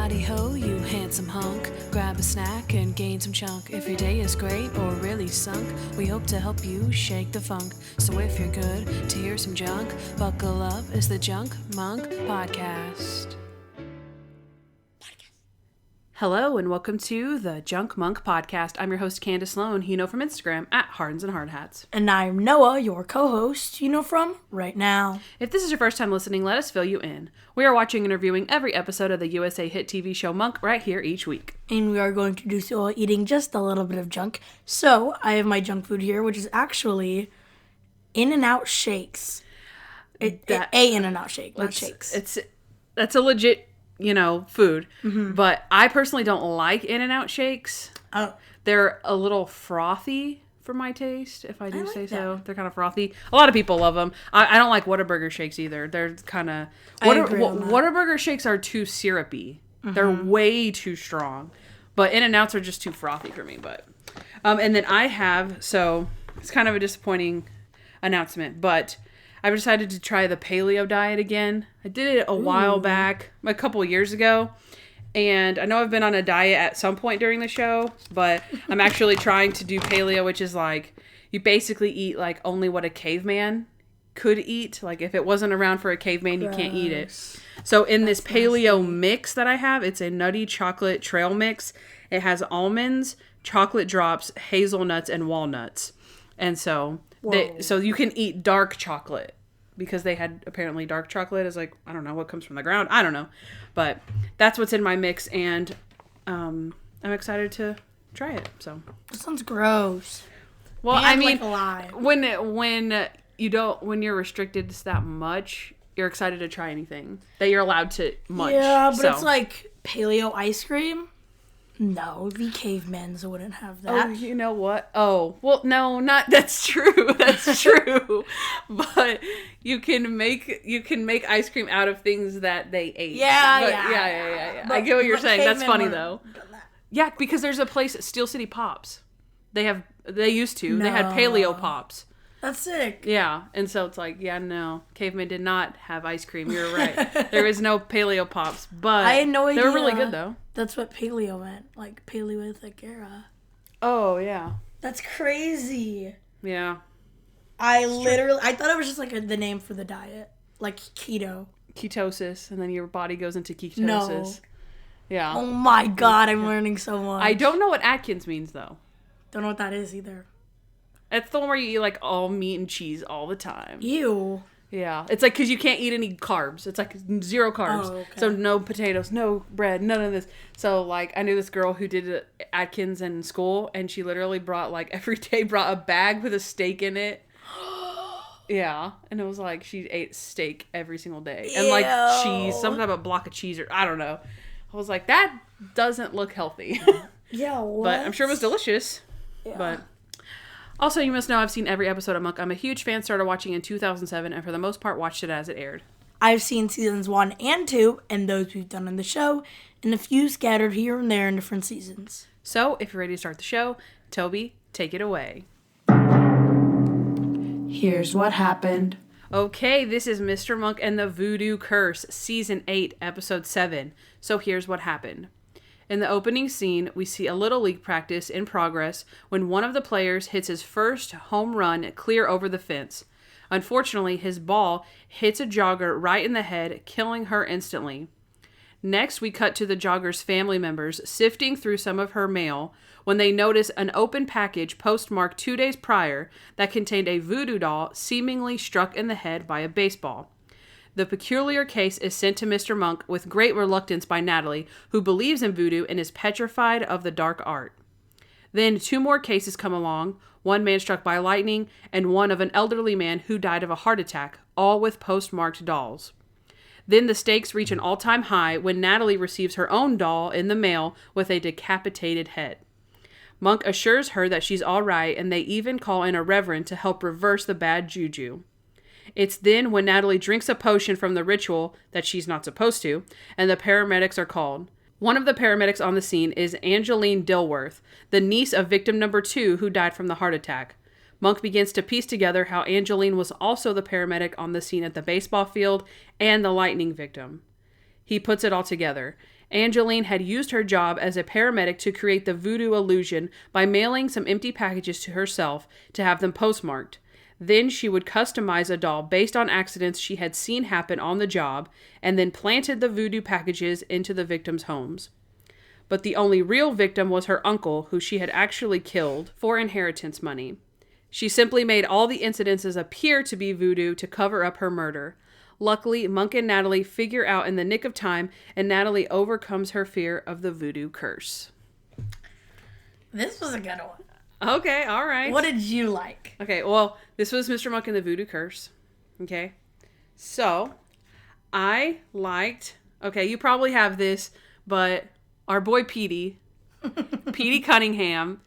Howdy-ho, you handsome hunk. Grab a snack and gain some chunk. If your day is great or really sunk, we hope to help you shake the funk. So if you're good to hear some junk, buckle up, it's the Junk Monk Podcast. Hello and welcome to the Junk Monk Podcast. I'm your host, Kandyce Sloan, you know from Instagram at Hardens and Hardhats. And I'm Noah, your co-host, you know from Right Now. If this is your first time listening, let us fill you in. We are watching and reviewing every episode of the USA hit TV show Monk right here each week. And we are going to do so while eating just a little bit of junk. So, I have my junk food here, which is actually In-N-Out shakes. A In-N-Out shake, not shakes. That's a legit, food. Mm-hmm. But I personally don't like In-N-Out shakes. Oh. They're a little frothy for my taste, if I do say so. That. They're kind of frothy. A lot of people love them. I don't like Whataburger shakes either. They're kind of... Whataburger shakes are too syrupy. Mm-hmm. They're way too strong. But In-N-Outs are just too frothy for me. But and then I have... So, it's kind of a disappointing announcement, but... I've decided to try the paleo diet again. I did it a while back, a couple years ago. And I know I've been on a diet at some point during the show, but I'm actually trying to do paleo, which is like, you basically eat like only what a caveman could eat. Like if it wasn't around for a caveman, you can't eat it. So in this paleo mix that I have, it's a Nutty chocolate trail mix. It has almonds, chocolate drops, hazelnuts, and walnuts. And so... so you can eat dark chocolate because they had apparently dark chocolate is like, I don't know what comes from the ground. I don't know. But that's what's in my mix. And I'm excited to try it. So that sounds gross. Well, and I mean, like when you're restricted that much, you're excited to try anything that you're allowed to munch. Yeah, but it's like paleo ice cream. No, the cavemans wouldn't have that. Oh, you know what? Oh, well, no, not that's true. That's true. But you can make ice cream out of things that they ate. Yeah. I get what you're saying. That's funny though. Yeah, because there's a place, Steel City Pops. They used to. They had paleo pops. That's sick. Yeah, and so it's like, cavemen did not have ice cream. You're right. There is no paleo pops, but I had no idea. They were really good though. That's what paleo meant, like Paleolithic era. Oh yeah. That's crazy. Yeah. I thought it was just like the name for the diet, like keto. Ketosis, and then your body goes into ketosis. No. Yeah. Oh my god, I'm learning so much. I don't know what Atkins means though. Don't know what that is either. It's the one where you eat like all meat and cheese all the time. Ew. Yeah. It's like because you can't eat any carbs. It's like 0 carbs. Oh, okay. So no potatoes, no bread, none of this. So like I knew this girl who did Atkins in school, and she literally every day brought a bag with a steak in it. Yeah. And it was like she ate steak every single day. And like cheese, some type of block of cheese, or I don't know. I was like, that doesn't look healthy. Yeah, what? But I'm sure it was delicious. Yeah. But... Also, you must know I've seen every episode of Monk. I'm a huge fan, started watching in 2007, and for the most part watched it as it aired. I've seen seasons 1 and 2, and those we've done on the show, and a few scattered here and there in different seasons. So, if you're ready to start the show, Toby, take it away. Here's what happened. Okay, this is Mr. Monk and the Voodoo Curse, Season 8, Episode 7. So here's what happened. In the opening scene, we see a Little League practice in progress when one of the players hits his first home run clear over the fence. Unfortunately, his ball hits a jogger right in the head, killing her instantly. Next, we cut to the jogger's family members sifting through some of her mail when they notice an open package postmarked 2 days prior that contained a voodoo doll seemingly struck in the head by a baseball. The peculiar case is sent to Mr. Monk with great reluctance by Natalie, who believes in voodoo and is petrified of the dark art. Then 2 more cases come along, one man struck by lightning, and one of an elderly man who died of a heart attack, all with postmarked dolls. Then the stakes reach an all-time high when Natalie receives her own doll in the mail with a decapitated head. Monk assures her that she's all right, and they even call in a reverend to help reverse the bad juju. It's then when Natalie drinks a potion from the ritual that she's not supposed to, and the paramedics are called. One of the paramedics on the scene is Angeline Dilworth, the niece of victim number 2 who died from the heart attack. Monk begins to piece together how Angeline was also the paramedic on the scene at the baseball field and the lightning victim. he puts it all together. Angeline had used her job as a paramedic to create the voodoo illusion by mailing some empty packages to herself to have them postmarked. Then she would customize a doll based on accidents she had seen happen on the job, and then planted the voodoo packages into the victims' homes. But the only real victim was her uncle, who she had actually killed for inheritance money. She simply made all the incidences appear to be voodoo to cover up her murder. Luckily, Monk and Natalie figure out in the nick of time, and Natalie overcomes her fear of the voodoo curse. This was a good one. Okay, all right. What did you like? Okay, well, this was Mr. Monk and the Voodoo Curse. Okay. So, I liked... Okay, you probably have this, but our boy Petey Cunningham...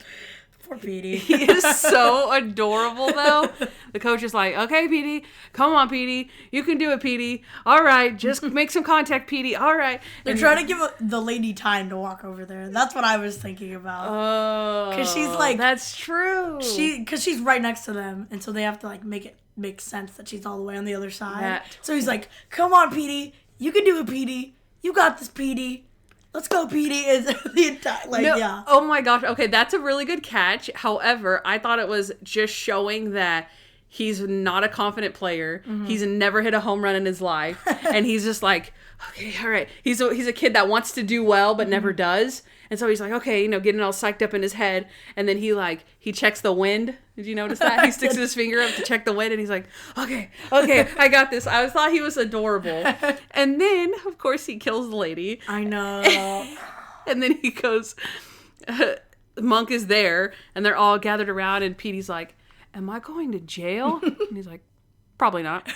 Poor Petey. He is so adorable, though. The coach is like, okay, Petey, come on, Petey. You can do it, Petey. All right, just make some contact, Petey. All right. They're trying to give the lady time to walk over there. That's what I was thinking about. Oh. Because she's like... That's true. Because she's right next to them, and so they have to like make it make sense that she's all the way on the other side. So he's like, come on, Petey. You can do it, Petey. You got this, Petey. Let's go, Petey. Is the entire yeah. Oh my gosh. Okay, that's a really good catch. However, I thought it was just showing that he's not a confident player. Mm-hmm. He's never hit a home run in his life, and he's just like, okay, all right. He's a kid that wants to do well but never does, and so he's like, okay, getting all psyched up in his head, and then he checks the wind. Did you notice that? He sticks his finger up to check the wind, and he's like, okay, I got this. I thought he was adorable. And then, of course, he kills the lady. I know. And then he goes, Monk is there, and they're all gathered around, and Petey's like, am I going to jail? And he's like, probably not.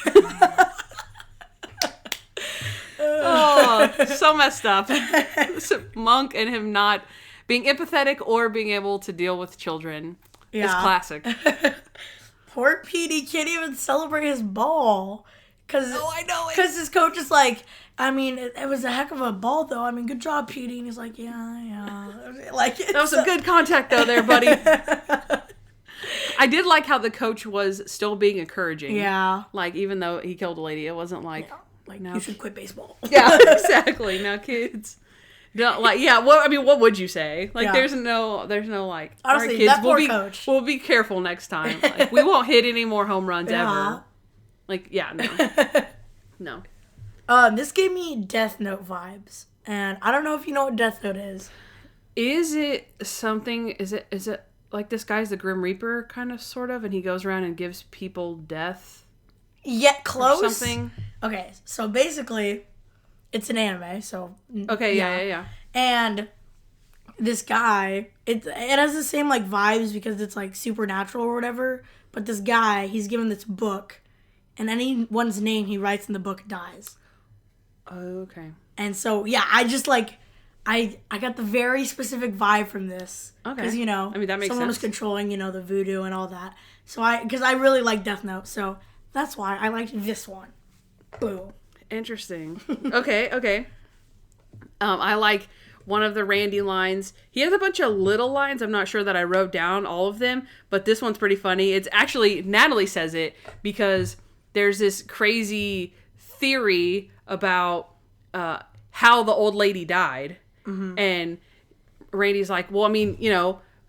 Oh, so messed up. Monk and him not being empathetic or being able to deal with children. Yeah. It's classic. Poor Petey can't even celebrate his ball. I know it. Because his coach is like, I mean, it was a heck of a ball, though. I mean, good job, Petey. And he's like, yeah. Like, that was some good contact, though, there, buddy. I did like how the coach was still being encouraging. Yeah. Like, even though he killed a lady, it wasn't like... Yeah. Like, no, you should quit baseball. Yeah, exactly. Now, kids... Don't what would you say? Like, there's no, like, honestly, all right, kids, that poor coach. We'll be careful next time. Like, we won't hit any more home runs ever. Like, no. This gave me Death Note vibes, and I don't know if you know what Death Note is. Is it something? Is it like this guy's the Grim Reaper kind of sort of, and he goes around and gives people death? Yeah, close. Or something. Okay, so basically. It's an anime, so... Okay, yeah. And this guy, it has the same, like, vibes because it's, like, supernatural or whatever. But this guy, he's given this book, and anyone's name he writes in the book dies. Oh, okay. And so, yeah, I just, like... I got the very specific vibe from this. Okay. Because, that makes sense. Someone was controlling, the voodoo and all that. So because I really like Death Note, so that's why I liked this one. Boom. Interesting. Okay. I like one of the Randy lines. He has a bunch of little lines. I'm not sure that I wrote down all of them, but this one's pretty funny. It's actually, Natalie says it because there's this crazy theory about how the old lady died. Mm-hmm. And Randy's like, well, I mean,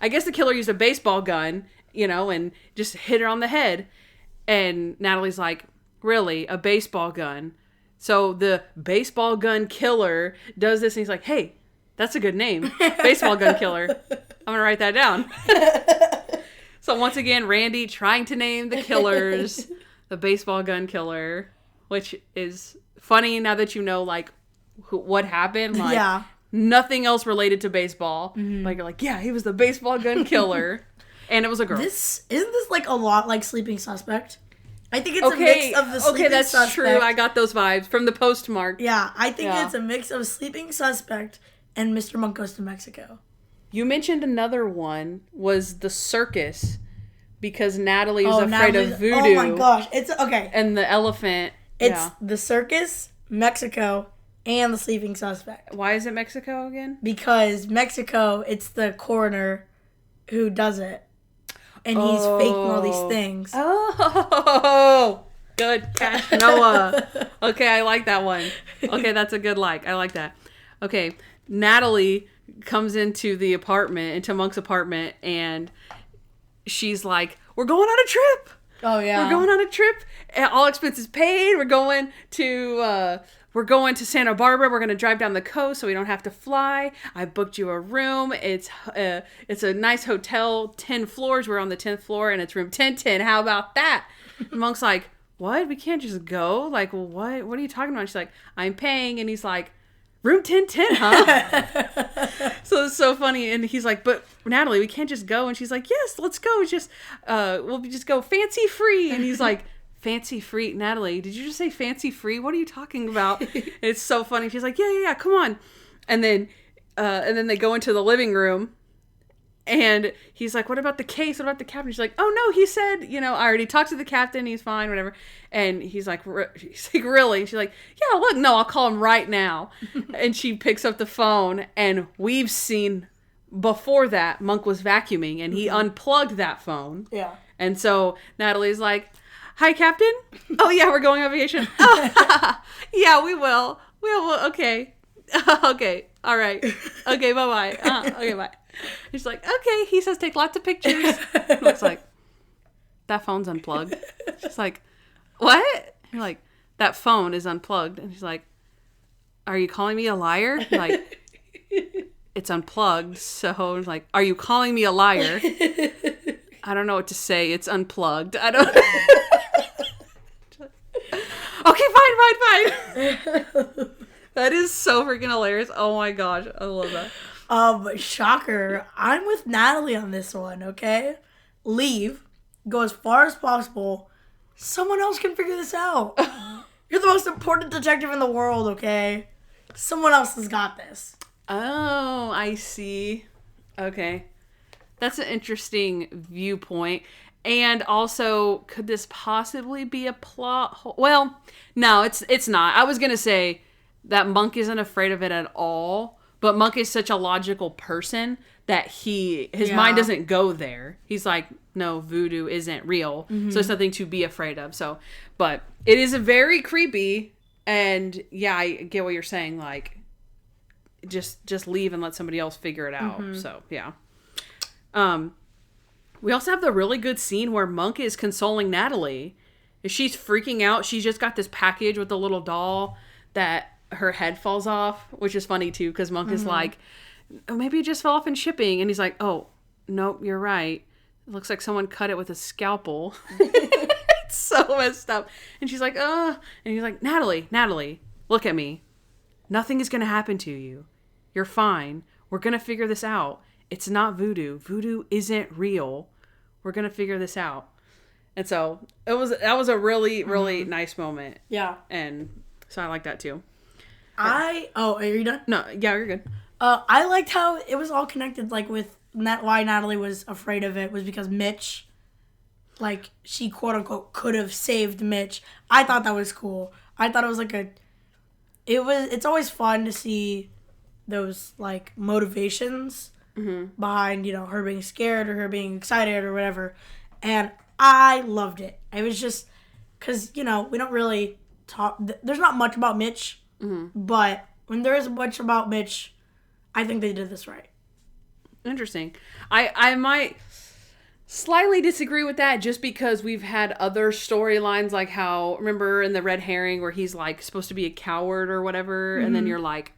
I guess the killer used a baseball gun, and just hit her on the head. And Natalie's like, really? A baseball gun? So the baseball gun killer does this, and he's like, hey, that's a good name. Baseball gun killer. I'm going to write that down. So once again, Randy trying to name the killers the baseball gun killer, which is funny now that you know, like, what happened. Like, yeah. Nothing else related to baseball. Mm-hmm. Like, you're like, yeah, he was the baseball gun killer. And it was a girl. Isn't this like a lot like Sleeping Suspect? I think it's a mix of the Sleeping that's Suspect. True. I got those vibes from the postmark. Yeah, I think it's a mix of Sleeping Suspect and Mr. Monk Goes to Mexico. You mentioned another one was the circus because Natalie was afraid of voodoo. Oh my gosh, it's okay. And the elephant. It's the circus, Mexico, and the Sleeping Suspect. Why is it Mexico again? Because Mexico, it's the coroner who does it. And he's faking all these things. Oh. Good catch, Noah. Okay, I like that one. Okay, that's a good like. I like that. Okay, Natalie comes into Monk's apartment, and she's like, we're going on a trip. Oh, yeah. We're going on a trip. All expenses paid. We're going to Santa Barbara. We're going to drive down the coast so we don't have to fly. I booked you a room. It's a nice hotel, 10 floors. We're on the 10th floor, and it's room 1010. How about that? And Monk's like, what? We can't just go? Like, well, what? What are you talking about? And she's like, I'm paying. And he's like, room 1010, huh? So it's so funny. And he's like, but Natalie, we can't just go. And she's like, yes, let's go. We'll just go fancy free. And he's like, fancy free? Natalie, did you just say fancy free? What are you talking about? And it's so funny. She's like, yeah, come on. And then they go into the living room. And he's like, what about the case? What about the captain? She's like, oh, no, he said, I already talked to the captain. He's fine, whatever. And he's like, really? She's like, yeah, look, no, I'll call him right now. And she picks up the phone. And we've seen before that, Monk was vacuuming. And he unplugged that phone. Yeah. And so Natalie's like, hi, Captain. Oh, yeah, we're going on vacation. Oh, yeah, we will. Okay. Okay. All right. Okay, bye-bye. Okay, bye. She's like, okay. He says take lots of pictures. Looks like, that phone's unplugged. She's like, what? You're like, that phone is unplugged. And she's like, are you calling me a liar? You're like, it's unplugged. So I was like, are you calling me a liar? I don't know what to say. It's unplugged. I don't. Okay, fine. That is so freaking hilarious. Oh my gosh. I love that. Shocker. I'm with Natalie on this one, okay? Leave. Go as far as possible. Someone else can figure this out. You're the most important detective in the world, okay? Someone else has got this. Oh, I see. Okay. That's an interesting viewpoint. And also, could this possibly be a plot hole? Well, no, it's not. I was going to say that Monk isn't afraid of it at all. But Monk is such a logical person that his mind doesn't go there. He's like, no, voodoo isn't real. Mm-hmm. So it's nothing to be afraid of. So, but it is very creepy. And yeah, I get what you're saying. Like, just leave and let somebody else figure it out. Mm-hmm. So, yeah. We also have the really good scene where Monk is consoling Natalie. She's freaking out. She's just got this package with the little doll that her head falls off, which is funny too, because Monk is like, oh, maybe it just fell off in shipping. And he's like, oh, nope, you're right. It looks like someone cut it with a scalpel. It's so messed up. And she's like, and he's like, Natalie, look at me. Nothing is going to happen to you. You're fine. We're going to figure this out. It's not voodoo. Voodoo isn't real. We're going to figure this out. And so that was a really, really nice moment. Yeah. And so I like that too. Are you done? No, yeah, you're good. I liked how it was all connected, like, with why Natalie was afraid of it was because Mitch, like, she quote-unquote could have saved Mitch. I thought that was cool. I thought it was like it's always fun to see those, like, motivations behind, her being scared or her being excited or whatever. And I loved it. It was just, because, we don't really talk, there's not much about Mitch. But when there is much about Mitch, I think they did this right. Interesting. I might slightly disagree with that just because we've had other storylines like how, remember in the Red Herring where he's like supposed to be a coward or whatever, and then you're like,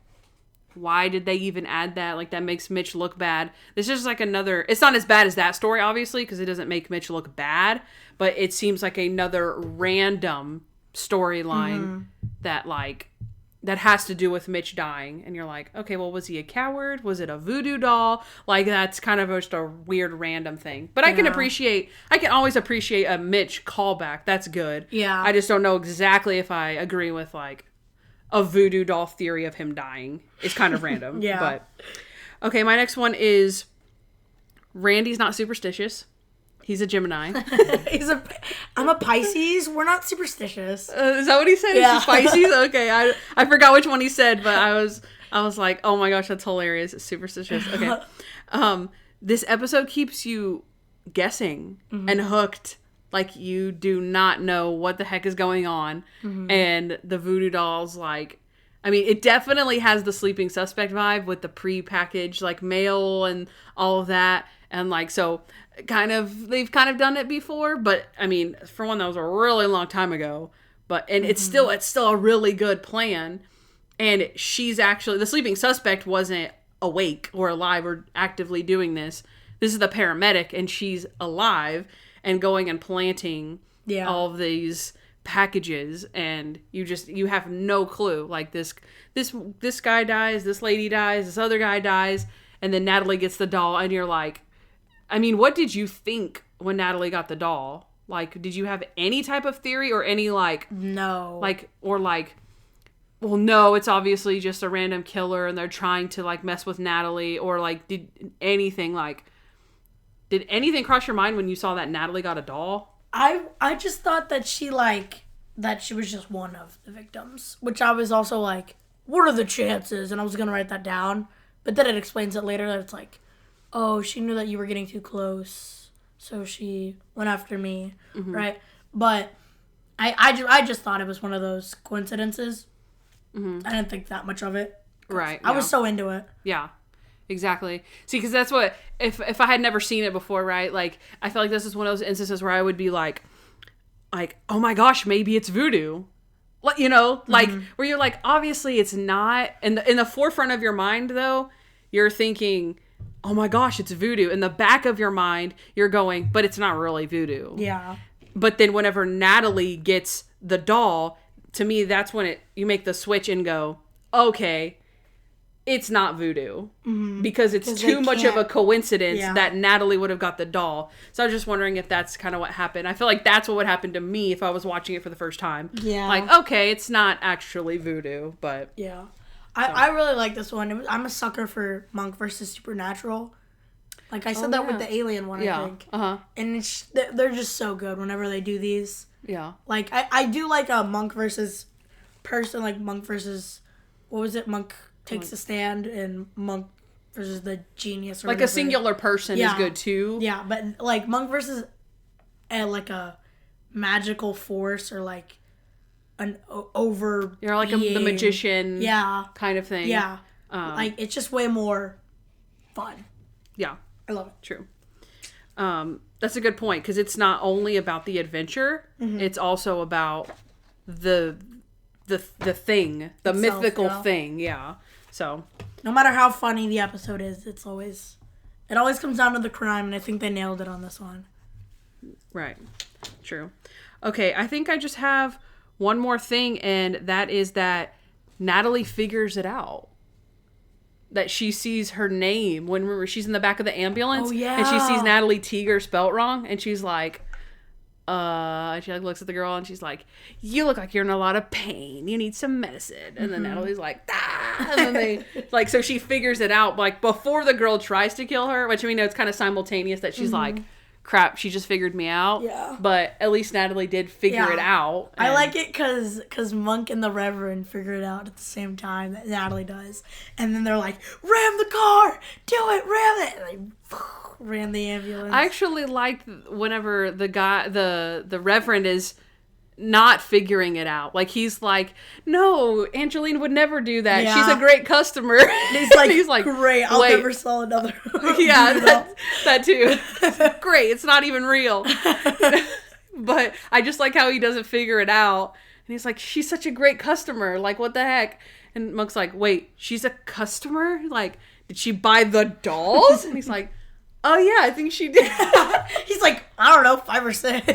why did they even add that? Like that makes Mitch look bad. This is just like another, it's not as bad as that story obviously because it doesn't make Mitch look bad, but it seems like another random storyline that has to do with Mitch dying. And you're like, okay, well, was he a coward? Was it a voodoo doll? Like, that's kind of just a weird random thing. But I can always appreciate a Mitch callback. That's good. Yeah. I just don't know exactly if I agree with, like, a voodoo doll theory of him dying. It's kind of random. Yeah. But, okay, my next one is Randy's not superstitious. He's a Gemini. I'm a Pisces. We're not superstitious. Is that what he said? Yeah. He's Pisces? Okay. I forgot which one he said, but I was like, oh my gosh, that's hilarious. It's superstitious. Okay. This episode keeps you guessing and hooked. Like, you do not know what the heck is going on. Mm-hmm. And the voodoo doll's like, I mean, it definitely has the sleeping suspect vibe with the pre-packaged, like, mail and all of that. And, like, so they've kind of done it before. But, I mean, for one, that was a really long time ago. But, and it's still a really good plan. And she's actually, the sleeping suspect wasn't awake or alive or actively doing this. This is the paramedic, and she's alive and going and planting all of these packages, and you have no clue. Like, this guy dies, this lady dies, this other guy dies, and then Natalie gets the doll, and you're like, I mean, what did you think when Natalie got the doll? Like, did you have any type of theory or any, like... No. Like, or like... Well, no, it's obviously just a random killer and they're trying to, like, mess with Natalie. Or, like, did anything cross your mind when you saw that Natalie got a doll? I just thought that she was just one of the victims. Which I was also like, what are the chances? And I was going to write that down. But then it explains it later that it's like, oh, she knew that you were getting too close. So she went after me, right? But I just thought it was one of those coincidences. I didn't think that much of it. Right. I was so into it. Yeah, exactly. See, because that's what, if I had never seen it before, right? Like, I feel like this is one of those instances where I would be like, oh my gosh, maybe it's voodoo. You know, like, where you're like, obviously it's not. In the forefront of your mind, though, you're thinking, oh my gosh, it's voodoo. In the back of your mind, you're going, but it's not really voodoo. Yeah. But then whenever Natalie gets the doll, to me, that's when you make the switch and go, okay, it's not voodoo. Because it's too much of a coincidence that Natalie would have got the doll. So I was just wondering if that's kind of what happened. I feel like that's what would happen to me if I was watching it for the first time. Yeah. Like, okay, it's not actually voodoo, but... Yeah. I really like this one. I'm a sucker for Monk versus Supernatural. Like, I said that with the Alien one, I think. And they're just so good whenever they do these. Yeah. Like, I do like a Monk versus person, like Monk versus, what was it? Monk Takes a Stand and Monk versus the Genius. Or like whatever. A singular person is good too. Yeah, but like Monk versus like a magical force or like an over... You're like the magician kind of thing. Yeah. Like, it's just way more fun. Yeah. I love it. True. That's a good point, because it's not only about the adventure, it's also about the thing, the itself, mythical thing, So, no matter how funny the episode is, it always comes down to the crime, and I think they nailed it on this one. Right. True. Okay, I think I just have one more thing, and that is that Natalie figures it out. That she sees her name when she's in the back of the ambulance. Oh, yeah. And she sees Natalie Teeger spelt wrong. And she's like, she like looks at the girl and she's like, you look like you're in a lot of pain. You need some medicine. And then Natalie's like, ah. And then they, like, so she figures it out, like, before the girl tries to kill her, which, I mean, it's kind of simultaneous that she's like, crap, she just figured me out. Yeah. But at least Natalie did figure it out. I like it because Monk and the Reverend figure it out at the same time that Natalie does. And then they're like, ram the car! Do it! Ram it! And they ram the ambulance. I actually liked whenever the guy, the Reverend is not figuring it out. Like, he's like, no, Angeline would never do that. Yeah. She's a great customer. And he's like, great, I'll never sell another. Yeah, that too. Great, it's not even real. But I just like how he doesn't figure it out. And he's like, she's such a great customer. Like, what the heck? And Monk's like, wait, she's a customer? Like, did she buy the dolls? And he's like, oh yeah, I think she did. He's like, I don't know, 5 or 6.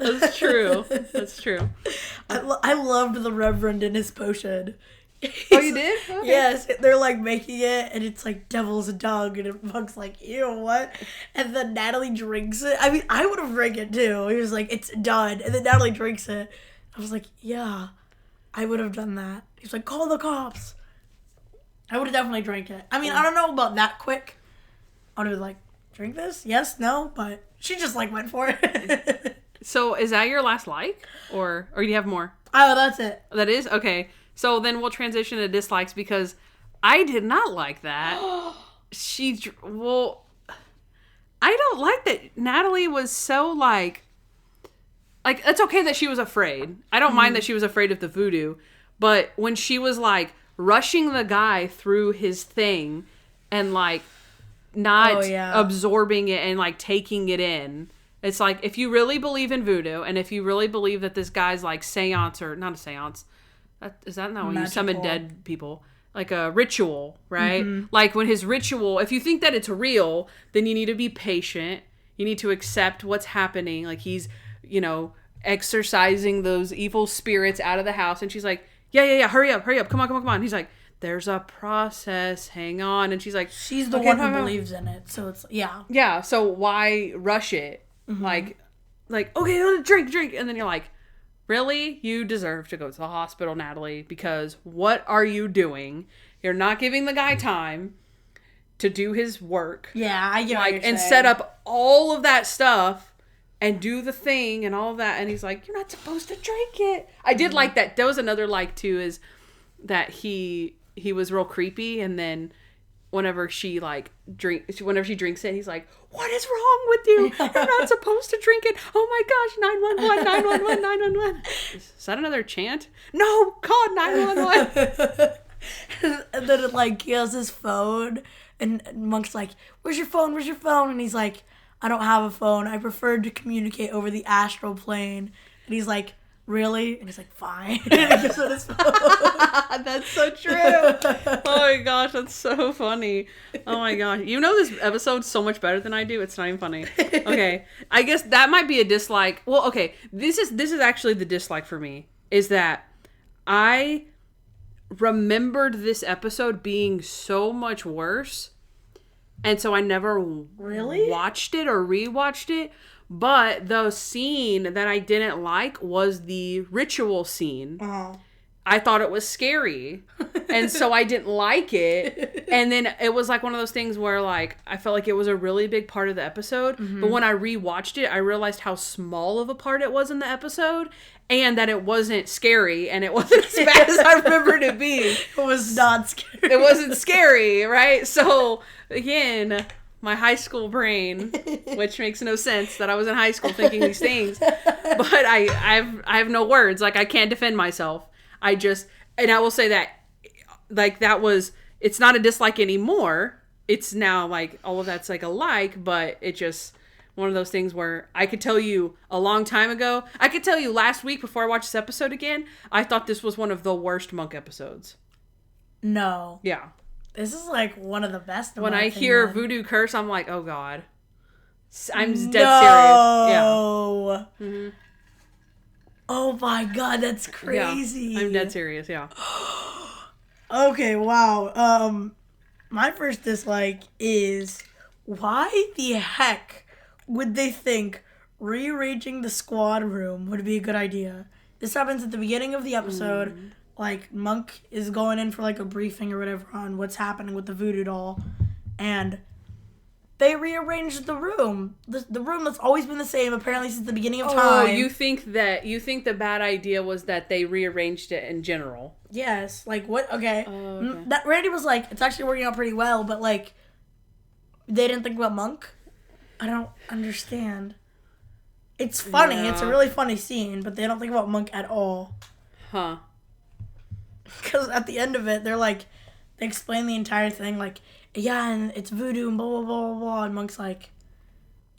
That's true. That's true. I loved the Reverend in his potion. Oh, you did? Okay. Yes, they're like making it, and it's like Devil's Dung, and Monk's like, ew, what? And then Natalie drinks it. I mean, I would have drank it too. He was like, it's done. And then Natalie drinks it. I was like, yeah, I would have done that. He's like, call the cops. I would have definitely drank it. I mean, I don't know about that quick. I would have been like, drink this? Yes, no, but she just like went for it. So is that your last like? Or do you have more? Oh, that's it. That is? Okay. So then we'll transition to dislikes, because I did not like that. I don't like that Natalie was so like, it's okay that she was afraid. I don't mind that she was afraid of the voodoo. But when she was like rushing the guy through his thing and like not absorbing it and like taking it in, it's like, if you really believe in voodoo and if you really believe that this guy's like seance, or not a seance, is that not when you summon dead people? Like a ritual, right? Mm-hmm. Like when his ritual, if you think that it's real, then you need to be patient. You need to accept what's happening. Like he's, exorcising those evil spirits out of the house. And she's like, yeah, hurry up. Come on. And he's like, there's a process. Hang on. And she's like, she's the one who believes in it. So it's, yeah. Yeah. So why rush it? Mm-hmm. Like, okay, drink. And then you're like, really? You deserve to go to the hospital, Natalie, because what are you doing? You're not giving the guy time to do his work. Yeah, I get what you're and saying. set up all of that stuff and do the thing and all of that. And he's like, you're not supposed to drink it. I did like that. That was another too, is that he was real creepy. And then whenever she drinks it, he's like, what is wrong with you? You're not supposed to drink it. Oh my gosh, 911, 911. Is that another chant? No, call 911. And then he has his phone and Monk's like, where's your phone? And he's like, I don't have a phone. I prefer to communicate over the astral plane. And he's like, really? And he's like, fine. And he gives him his phone. That's so true. Oh my gosh, that's so funny. Oh my gosh. This episode's so much better than I do. It's not even funny. Okay. I guess that might be a dislike. Well, okay. This is actually the dislike for me, is that I remembered this episode being so much worse. And so I never watched it or rewatched it. But the scene that I didn't like was the ritual scene. Uh-huh. I thought it was scary. And so I didn't like it. And then it was like one of those things where like I felt like it was a really big part of the episode. Mm-hmm. But when I rewatched it, I realized how small of a part it was in the episode. And that it wasn't scary. And it wasn't as bad as I remembered it being. It was not scary. It wasn't scary, right? So, again, my high school brain, which makes no sense that I was in high school thinking these things. But I have no words. Like, I can't defend myself. And I will say that, like, it's not a dislike anymore. It's now, like, all of that's, like, a like, but it just... one of those things where I could tell you a long time ago. I could tell you last week before I watched this episode again, I thought this was one of the worst Monk episodes. No. Yeah. This is like one of the best. When I hear Voodoo Curse, I'm like, oh God. I'm dead serious. Yeah. Mm-hmm. Oh my God, that's crazy. Yeah, I'm dead serious, yeah. Okay, wow. My first dislike is, why the heck would they think rearranging the squad room would be a good idea? This happens at the beginning of the episode. Mm. Like, Monk is going in for, like, a briefing or whatever on what's happening with the voodoo doll. And they rearranged the room. The room that's always been the same, apparently, since the beginning of time. Oh, you think the bad idea was that they rearranged it in general? Yes. Like, what? Okay. Okay. Randy was like, it's actually working out pretty well, but, like, they didn't think about Monk? I don't understand. It's funny. Yeah. It's a really funny scene, but they don't think about Monk at all. Huh. Because at the end of it, they explain the entire thing, like, yeah, and it's voodoo and blah, blah, blah, blah, blah. And Monk's like,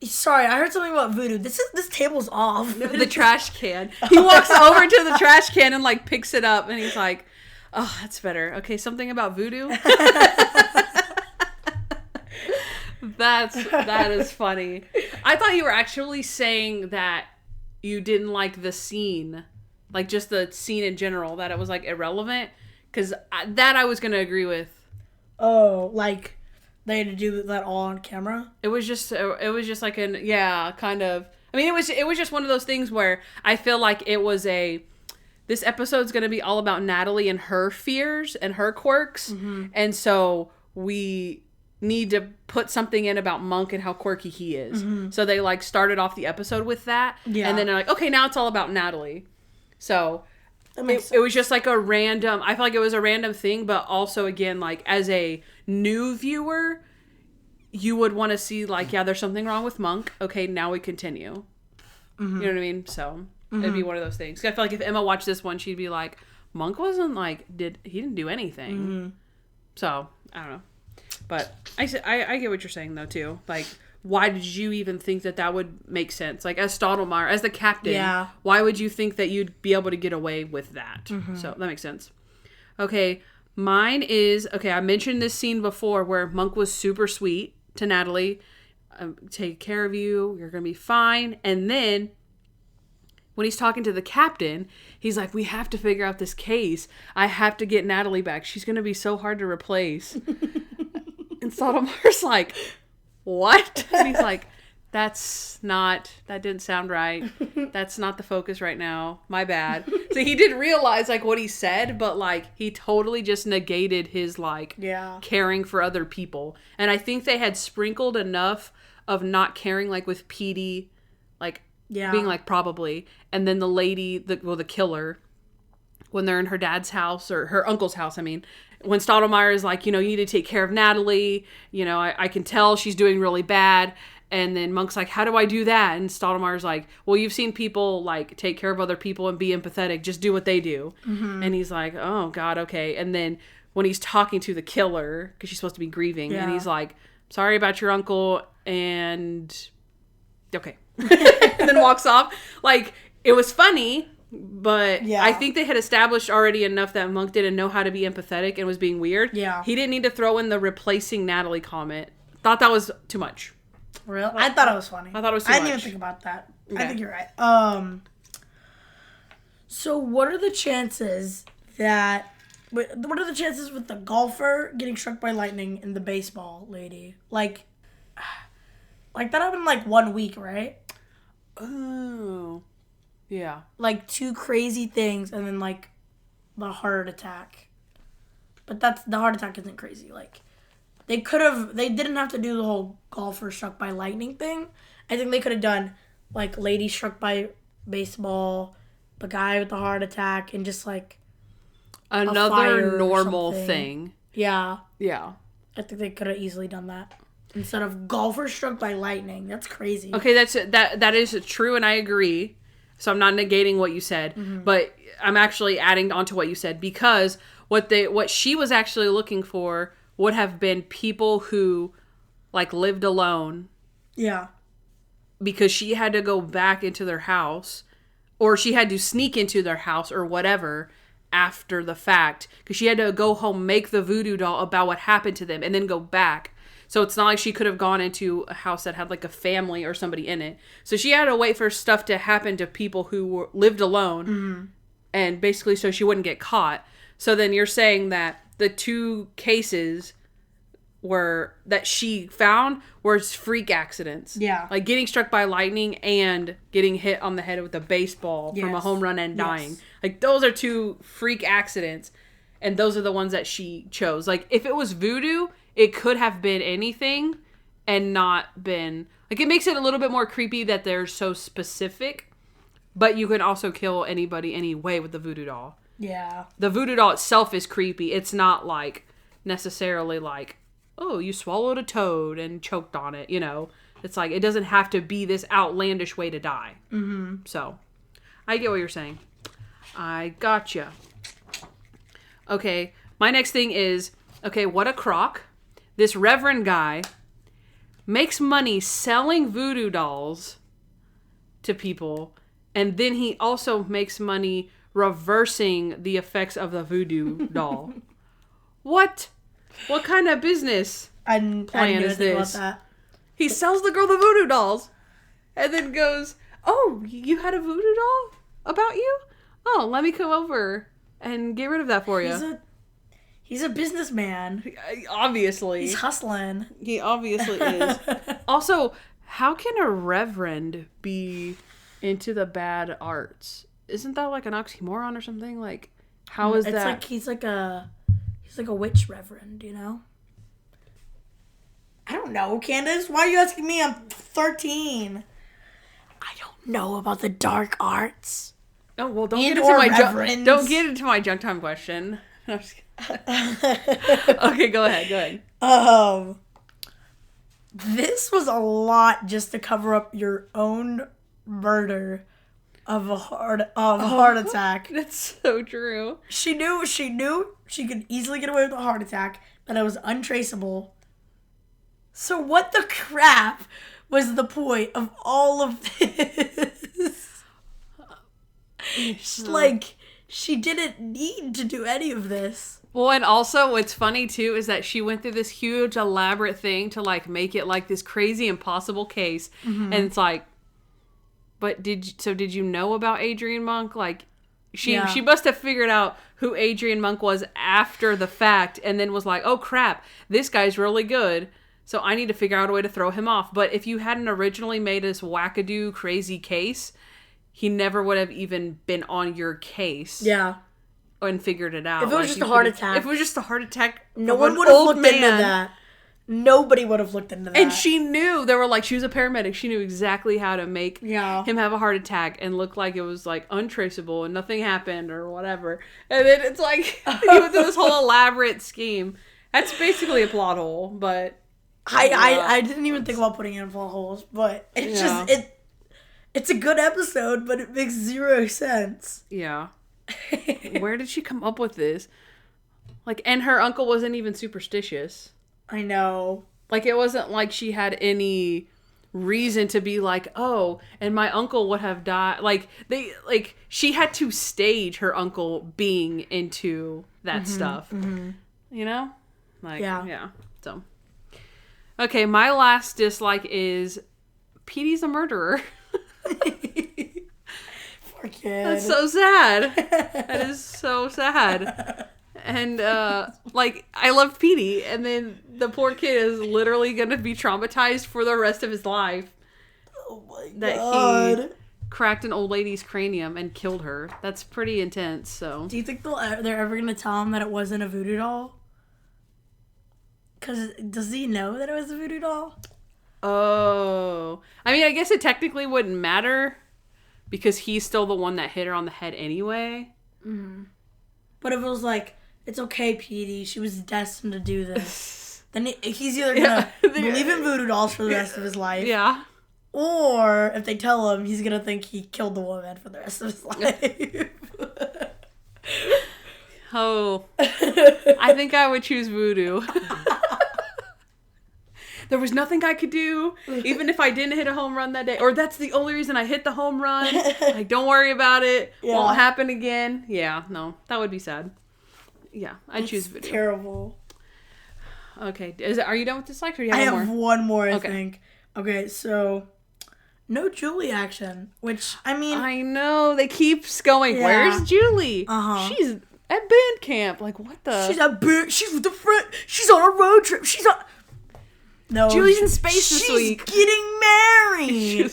sorry, I heard something about voodoo. This table's off. The trash can. He walks over to the trash can and, like, picks it up, and he's like, oh, that's better. Okay, something about voodoo? That is funny. I thought you were actually saying that you didn't like the scene, like just the scene in general, that it was like irrelevant, because that I was going to agree with. Oh, like they had to do that all on camera? It was just like kind of. I mean, it was just one of those things where I feel like it was this episode's going to be all about Natalie and her fears and her quirks, mm-hmm. and so we need to put something in about Monk and how quirky he is. Mm-hmm. So they like started off the episode with that. Yeah. And then they're like, okay, now it's all about Natalie. So it was just like I feel like it was a random thing, but also again, like as a new viewer, you would want to see, like, yeah, there's something wrong with Monk. Okay, now we continue. Mm-hmm. You know what I mean? So, it'd be one of those things. I feel like if Emma watched this one, she'd be like, Monk wasn't, like, he didn't do anything. Mm-hmm. So, I don't know. But I get what you're saying, though, too. Like, why did you even think that would make sense? Like, as Stottlemyre, as the captain, why would you think that you'd be able to get away with that? Mm-hmm. So, that makes sense. Okay, mine is, I mentioned this scene before where Monk was super sweet to Natalie. Take care of you. You're going to be fine. And then when he's talking to the captain, he's like, we have to figure out this case. I have to get Natalie back. She's going to be so hard to replace. And Stottlemyre's like, what? And he's like, that didn't sound right. That's not the focus right now. My bad. So he didn't realize, like, what he said, but, like, he totally just negated his, like, caring for other people. And I think they had sprinkled enough of not caring, like, with Petey, like, being like, probably. And then the lady, the killer, when they're in her dad's house, or her uncle's house, I mean, when Stottlemyre is like, you know, you need to take care of Natalie. You know, I can tell she's doing really bad. And then Monk's like, how do I do that? And Stottlemyre's like, well, you've seen people, like, take care of other people and be empathetic. Just do what they do. Mm-hmm. And he's like, oh, God, okay. And then when he's talking to the killer, because she's supposed to be grieving, and he's like, sorry about your uncle, and okay. And then walks off. Like, it was funny, but I think they had established already enough that Monk didn't know how to be empathetic and was being weird. Yeah. He didn't need to throw in the replacing Natalie comment. Thought that was too much. Really? I thought it was funny. I thought it was too much. I didn't even think about that. Okay. I think you're right. So what are the chances with the golfer getting struck by lightning and the baseball lady? Like that happened in, like, 1 week, right? Oh. Yeah. Like, 2 crazy things and then, like, the heart attack. But the heart attack isn't crazy. Like, they didn't have to do the whole golfer struck by lightning thing. I think they could have done, like, lady struck by baseball, the guy with the heart attack, and just, like, another normal thing. Yeah. Yeah. I think they could have easily done that. Instead of golfer struck by lightning. That's crazy. Okay, that is true, and I agree. So I'm not negating what you said, but I'm actually adding on to what you said, because what she was actually looking for would have been people who, like, lived alone. Yeah. Because she had to go back into their house, or she had to sneak into their house or whatever after the fact, because she had to go home, make the voodoo doll about what happened to them, and then go back. So it's not like she could have gone into a house that had, like, a family or somebody in it. So she had to wait for stuff to happen to people who lived alone, and basically so she wouldn't get caught. So then you're saying that the 2 cases that she found were freak accidents. Yeah. Like getting struck by lightning and getting hit on the head with a baseball from a home run and dying. Yes. Like, those are 2 freak accidents, and those are the ones that she chose. Like, if it was voodoo, it could have been anything and not been... Like, it makes it a little bit more creepy that they're so specific, but you can also kill anybody anyway with the voodoo doll. Yeah. The voodoo doll itself is creepy. It's not, like, necessarily like, oh, you swallowed a toad and choked on it, you know? It's like, it doesn't have to be this outlandish way to die. Mm-hmm. So, I get what you're saying. I gotcha. Okay, my next thing is, what a crock. This reverend guy makes money selling voodoo dolls to people, and then he also makes money reversing the effects of the voodoo doll. What kind of business plan is this? About that. He sells the girl the voodoo dolls, and then goes, oh, you had a voodoo doll about you? Oh, let me come over and get rid of that for you. He's a businessman. Obviously. He's hustling. He obviously is. Also, how can a reverend be into the bad arts? Isn't that like an oxymoron or something? Like, how is that? It's like he's like a witch reverend, you know? I don't know, Kandyce. Why are you asking me? I'm 13. I don't know about the dark arts. Oh, well, don't get into my junk time question. I'm just kidding. Okay, go ahead. This was a lot just to cover up your own murder of a heart attack. That's so true. She knew she could easily get away with a heart attack, but it was untraceable. So what the crap was the point of all of this? Like, she didn't need to do any of this. Well, and also what's funny too is that she went through this huge elaborate thing to like make it like this crazy impossible case. And it's like, but did you know about Adrian Monk? Like she must have figured out who Adrian Monk was after the fact and then was like, oh crap, this guy's really good. So I need to figure out a way to throw him off. But if you hadn't originally made this wackadoo crazy case, he never would have even been on your case. Yeah. And figured it out. If it was just a heart attack. If it was just a heart attack, no one would have looked into that. Nobody would have looked into that. And she knew. They were like, she was a paramedic. She knew exactly how to make him have a heart attack and look like it was like untraceable and nothing happened or whatever. And then it's like, he went through this whole elaborate scheme. That's basically a plot hole, but... I didn't even think about putting in plot holes, but it's just... It's a good episode, but it makes zero sense. Yeah. Where did she come up with this? Like, and her uncle wasn't even superstitious. I know. Like, it wasn't like she had any reason to be like, oh, and my uncle would have died. Like, she had to stage her uncle being into that stuff. Mm-hmm. You know? Like, yeah. So, okay, my last dislike is Petey's a murderer. Poor kid. That's so sad. That is so sad. And, like, I love Petey, and then the poor kid is literally going to be traumatized for the rest of his life. Oh my God. That he cracked an old lady's cranium and killed her. That's pretty intense, so. Do you think they're ever going to tell him that it wasn't a voodoo doll? Because does he know that it was a voodoo doll? Oh. I mean, I guess it technically wouldn't matter because he's still the one that hit her on the head anyway. Mm-hmm. But if it was like, it's okay, Petey, she was destined to do this, then he's either going to believe in voodoo dolls for the rest of his life. Yeah. Or if they tell him, he's going to think he killed the woman for the rest of his life. Oh. I think I would choose voodoo. There was nothing I could do, even if I didn't hit a home run that day. Or that's the only reason I hit the home run. Like, don't worry about it. Yeah. Won't happen again. Yeah, no. That would be sad. Yeah, I'd choose voodoo. Terrible. Okay. Are you done with dislikes, or do you have one more? I have one more, I think. Okay, so... No Julie action, which, I mean... I know. They keep going, where's Julie? She's at band camp. Like, what the... She's at band... She's with a friend. She's on a road trip. She's on... No, Julie's in space this week. She's getting married.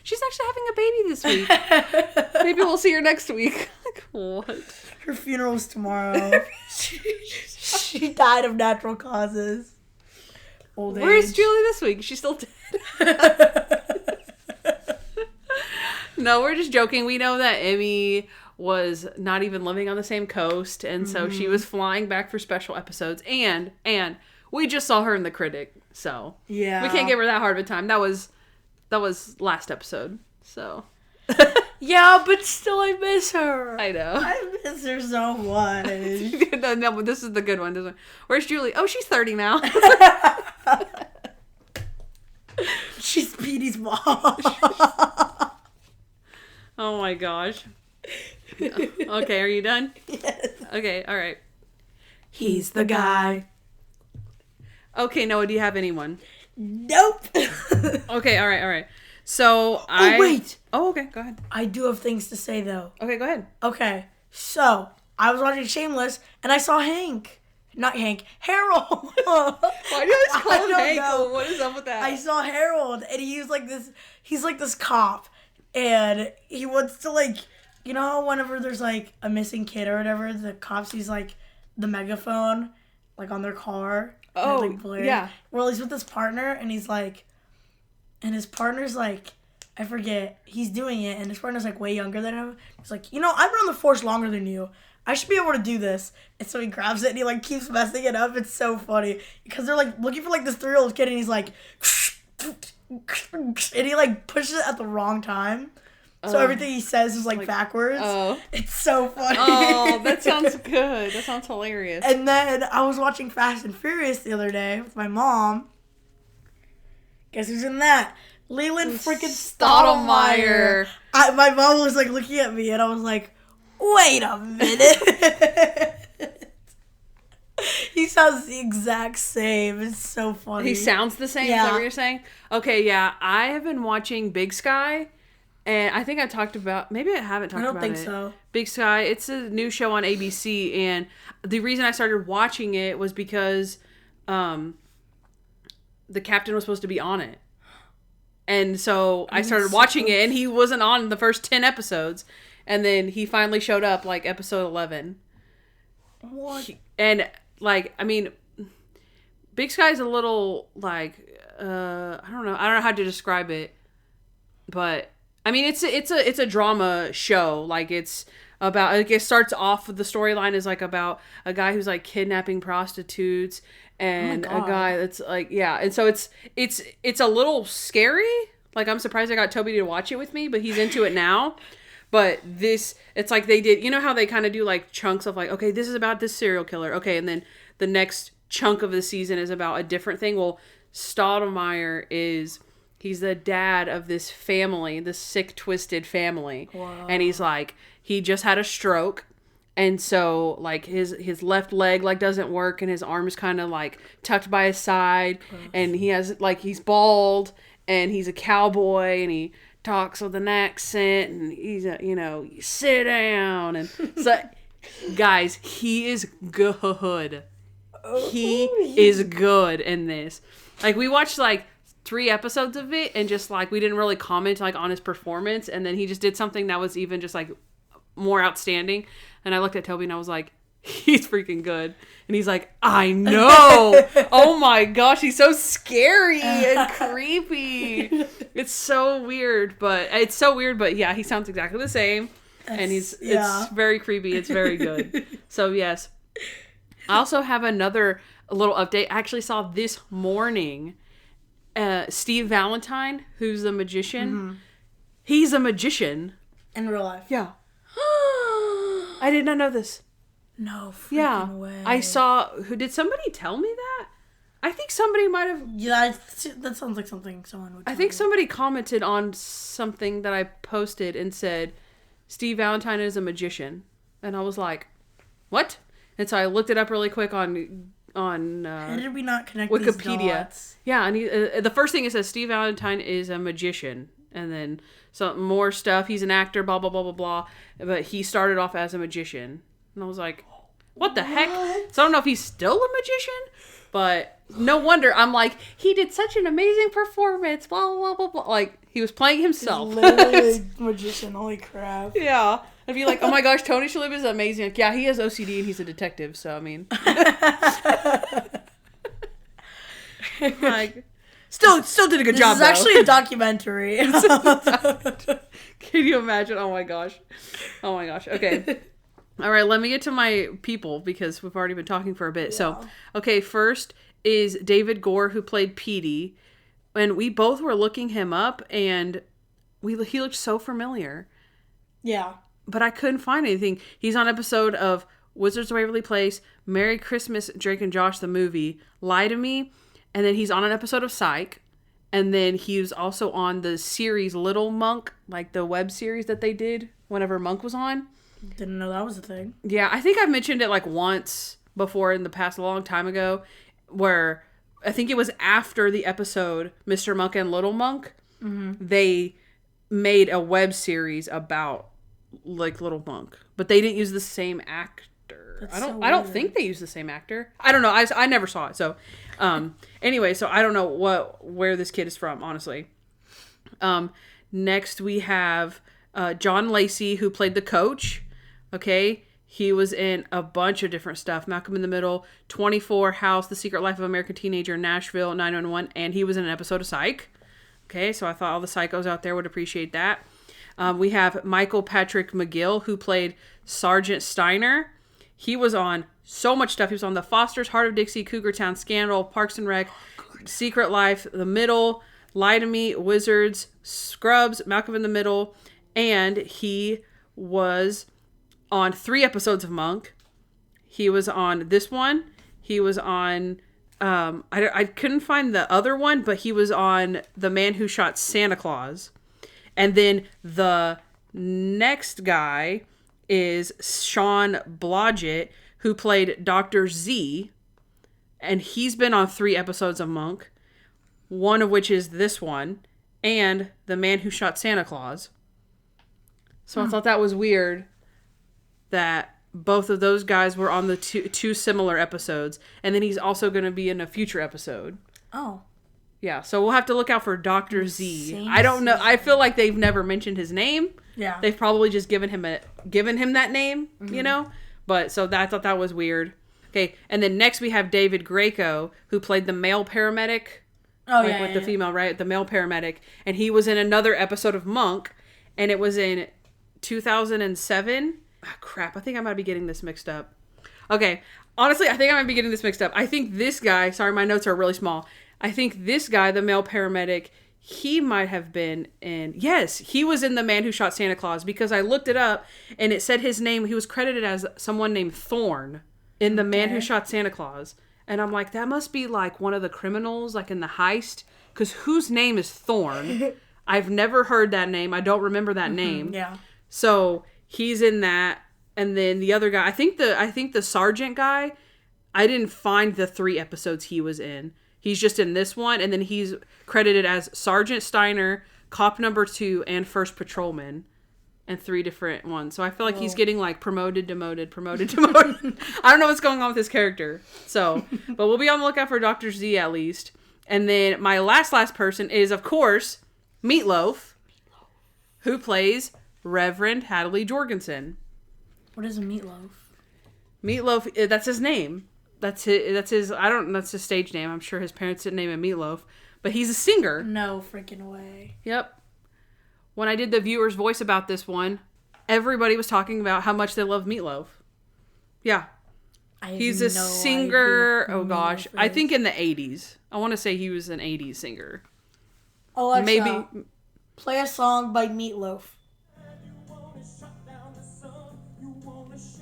She's actually having a baby this week. Maybe we'll see her next week. Like, what? Her funeral's tomorrow. she died of natural causes. Old age. Where's Julie this week? She's still dead. No, we're just joking. We know that Emmy was not even living on the same coast, and so she was flying back for special episodes, and we just saw her in The Critic, so yeah, we can't give her that hard of a time. That was last episode, so yeah, but still, I miss her. I know, I miss her so much. No, but this is the good one. This one. Where's Julie? Oh, she's 30 now. She's Petey's mom. Oh my gosh. Okay, are you done? Yes. Okay, all right. He's the guy. Okay, Noah, do you have anyone? Nope. Okay, all right. So wait. Oh, okay, go ahead. I do have things to say, though. Okay, go ahead. Okay, so I was watching Shameless, and I saw Hank. Not Hank. Harold. Why do you always call him Hank? Know. What is up with that? I saw Harold, and he's like this cop, and he wants to, like, you know how whenever there's, like, a missing kid or whatever, the cops use, like, the megaphone, like, on their car. Oh, and, like, yeah. Well, he's with his partner, and he's like, and his partner's like, I forget, he's doing it, and his partner's like way younger than him. He's like, you know, I've been on the force longer than you. I should be able to do this. And so he grabs it and he like keeps messing it up. It's so funny because they're like looking for like this 3-year-old kid and he's like, and he like pushes it at the wrong time. So everything he says is like backwards. Oh. It's so funny. Oh, that sounds good. That sounds hilarious. And then I was watching Fast and Furious the other day with my mom. Guess who's in that? Leland freaking Stottlemyre. My mom was like looking at me and I was like, wait a minute. He sounds the exact same. It's so funny. He sounds the same? Yeah. Is that what you're saying? Okay, yeah. I have been watching Big Sky. And I think I talked about... Maybe I haven't talked about it. I don't think so. Big Sky. It's a new show on ABC. And the reason I started watching it was because the captain was supposed to be on it. And so I started watching it. And he wasn't on the first 10 episodes. And then he finally showed up, like, episode 11. What? And, like, I mean... Big Sky's a little, like... I don't know how to describe it. But... I mean, it's a drama show. Like, it's about, like, it starts off with the storyline is like about a guy who's like kidnapping prostitutes and a guy that's like, yeah. And so it's a little scary. Like, I'm surprised I got Toby to watch it with me, but he's into it now. But it's like they did, you know how they kind of do like chunks of like, okay, this is about this serial killer. Okay. And then the next chunk of the season is about a different thing. Well, Stottlemyre he's the dad of this family, this sick, twisted family. Wow. And he's like, he just had a stroke. And so, like, his left leg, like, doesn't work. And his arm is kind of, like, tucked by his side. And he has, like, he's bald. And he's a cowboy. And he talks with an accent. And he's, you sit down. And so, guys, he is good. He is good in this. Like, we watched, like, 3 episodes of it and just like we didn't really comment like on his performance, and then he just did something that was even just like more outstanding, and I looked at Toby and I was like, he's freaking good. And he's like, I know. Oh my gosh, he's so scary and creepy. It's so weird, but yeah, he sounds exactly the same. And it's very creepy. It's very good. So yes. I also have another little update. I actually saw this morning Steve Valentine, who's a magician. Mm-hmm. He's a magician. In real life? Yeah. I did not know this. No freaking way. I saw... Did somebody tell me that? I think somebody might have... Yeah, that sounds like something someone would tell I think somebody commented on something that I posted and said, Steve Valentine is a magician. And I was like, what? And so I looked it up really quick on how did we not connect Wikipedia. These dots? Yeah, and the first thing it says Steve Valentine is a magician, and then some more stuff. He's an actor, blah blah blah blah blah. But he started off as a magician, and I was like, what the heck? So I don't know if he's still a magician, but no wonder. I'm like, he did such an amazing performance, blah blah blah blah. Like he was playing himself. He's literally a magician. Holy crap! Yeah. I'd be like, oh my gosh, Tony Shalhoub is amazing. Like, yeah, he has OCD and he's a detective, so I mean. Like, still did a good job, though. This is actually a documentary. Can you imagine? Oh my gosh. Okay. All right, let me get to my people because we've already been talking for a bit. Yeah. So, okay, first is David Gore, who played Petey. And we both were looking him up, and he looked so familiar. Yeah. But I couldn't find anything. He's on an episode of Wizards of Waverly Place, Merry Christmas, Drake and Josh, the movie, Lie to Me, and then he's on an episode of Psych, and then he was also on the series Little Monk, like the web series that they did whenever Monk was on. Didn't know that was a thing. Yeah, I think I've mentioned it like once before in the past, a long time ago, where I think it was after the episode Mr. Monk and Little Monk, they made a web series about like Little Monk, but they didn't use the same actor. I don't think they used the same actor. I don't know. I never saw it. So, anyway, so I don't know where this kid is from, honestly. Next we have John Lacy, who played the coach. Okay. He was in a bunch of different stuff. Malcolm in the Middle, 24, House, The Secret Life of American Teenager, Nashville, 911, and he was in an episode of Psych. Okay, so I thought all the psychos out there would appreciate that. We have Michael Patrick McGill, who played Sergeant Steiner. He was on so much stuff. He was on The Fosters, Heart of Dixie, Cougar Town, Scandal, Parks and Rec, Secret Life, The Middle, Lie to Me, Wizards, Scrubs, Malcolm in the Middle, and he was on 3 episodes of Monk. He was on this one. He was on, I couldn't find the other one, but he was on The Man Who Shot Santa Claus. And then the next guy is Sean Blodgett, who played Dr. Z, and he's been on 3 episodes of Monk, one of which is this one, and The Man Who Shot Santa Claus. So I thought that was weird that both of those guys were on the two similar episodes, and then he's also going to be in a future episode. Oh. Yeah, so we'll have to look out for Dr. Z. I don't know. I feel like they've never mentioned his name. Yeah. They've probably just given him that name, you know? But so I thought that was weird. Okay, and then next we have David Graco, who played the male paramedic. Oh, like with the female, right? The male paramedic. And he was in another episode of Monk, and it was in 2007. Ah, crap, I think I might be getting this mixed up. Okay, honestly, I think I might be getting this mixed up. I think this guy, sorry, my notes are really small. I think this guy, the male paramedic, he might have been in... Yes, he was in The Man Who Shot Santa Claus, because I looked it up, and it said his name. He was credited as someone named Thorne in The Man Who Shot Santa Claus. And I'm like, that must be like one of the criminals, like in the heist, because whose name is Thorne? I've never heard that name. I don't remember that name. Yeah. So he's in that, and then the other guy, I think the sergeant guy, I didn't find the 3 episodes he was in. He's just in this one, and then he's credited as Sergeant Steiner, Cop Number 2, and First Patrolman, and 3 different ones. So I feel like he's getting like promoted, demoted. I don't know what's going on with his character. So, but we'll be on the lookout for Dr. Z at least. And then my last person is, of course, Meatloaf, who plays Reverend Hadley Jorgensen. What is a meatloaf? Meatloaf, that's his name. That's his, that's his stage name. I'm sure his parents didn't name him Meatloaf. But he's a singer. No freaking way. Yep. When I did the viewer's voice about this one, everybody was talking about how much they love Meatloaf. Yeah. He's a singer. Oh gosh. I think in the 80s. I want to say he was an 80s singer. Alexa, maybe play a song by Meatloaf.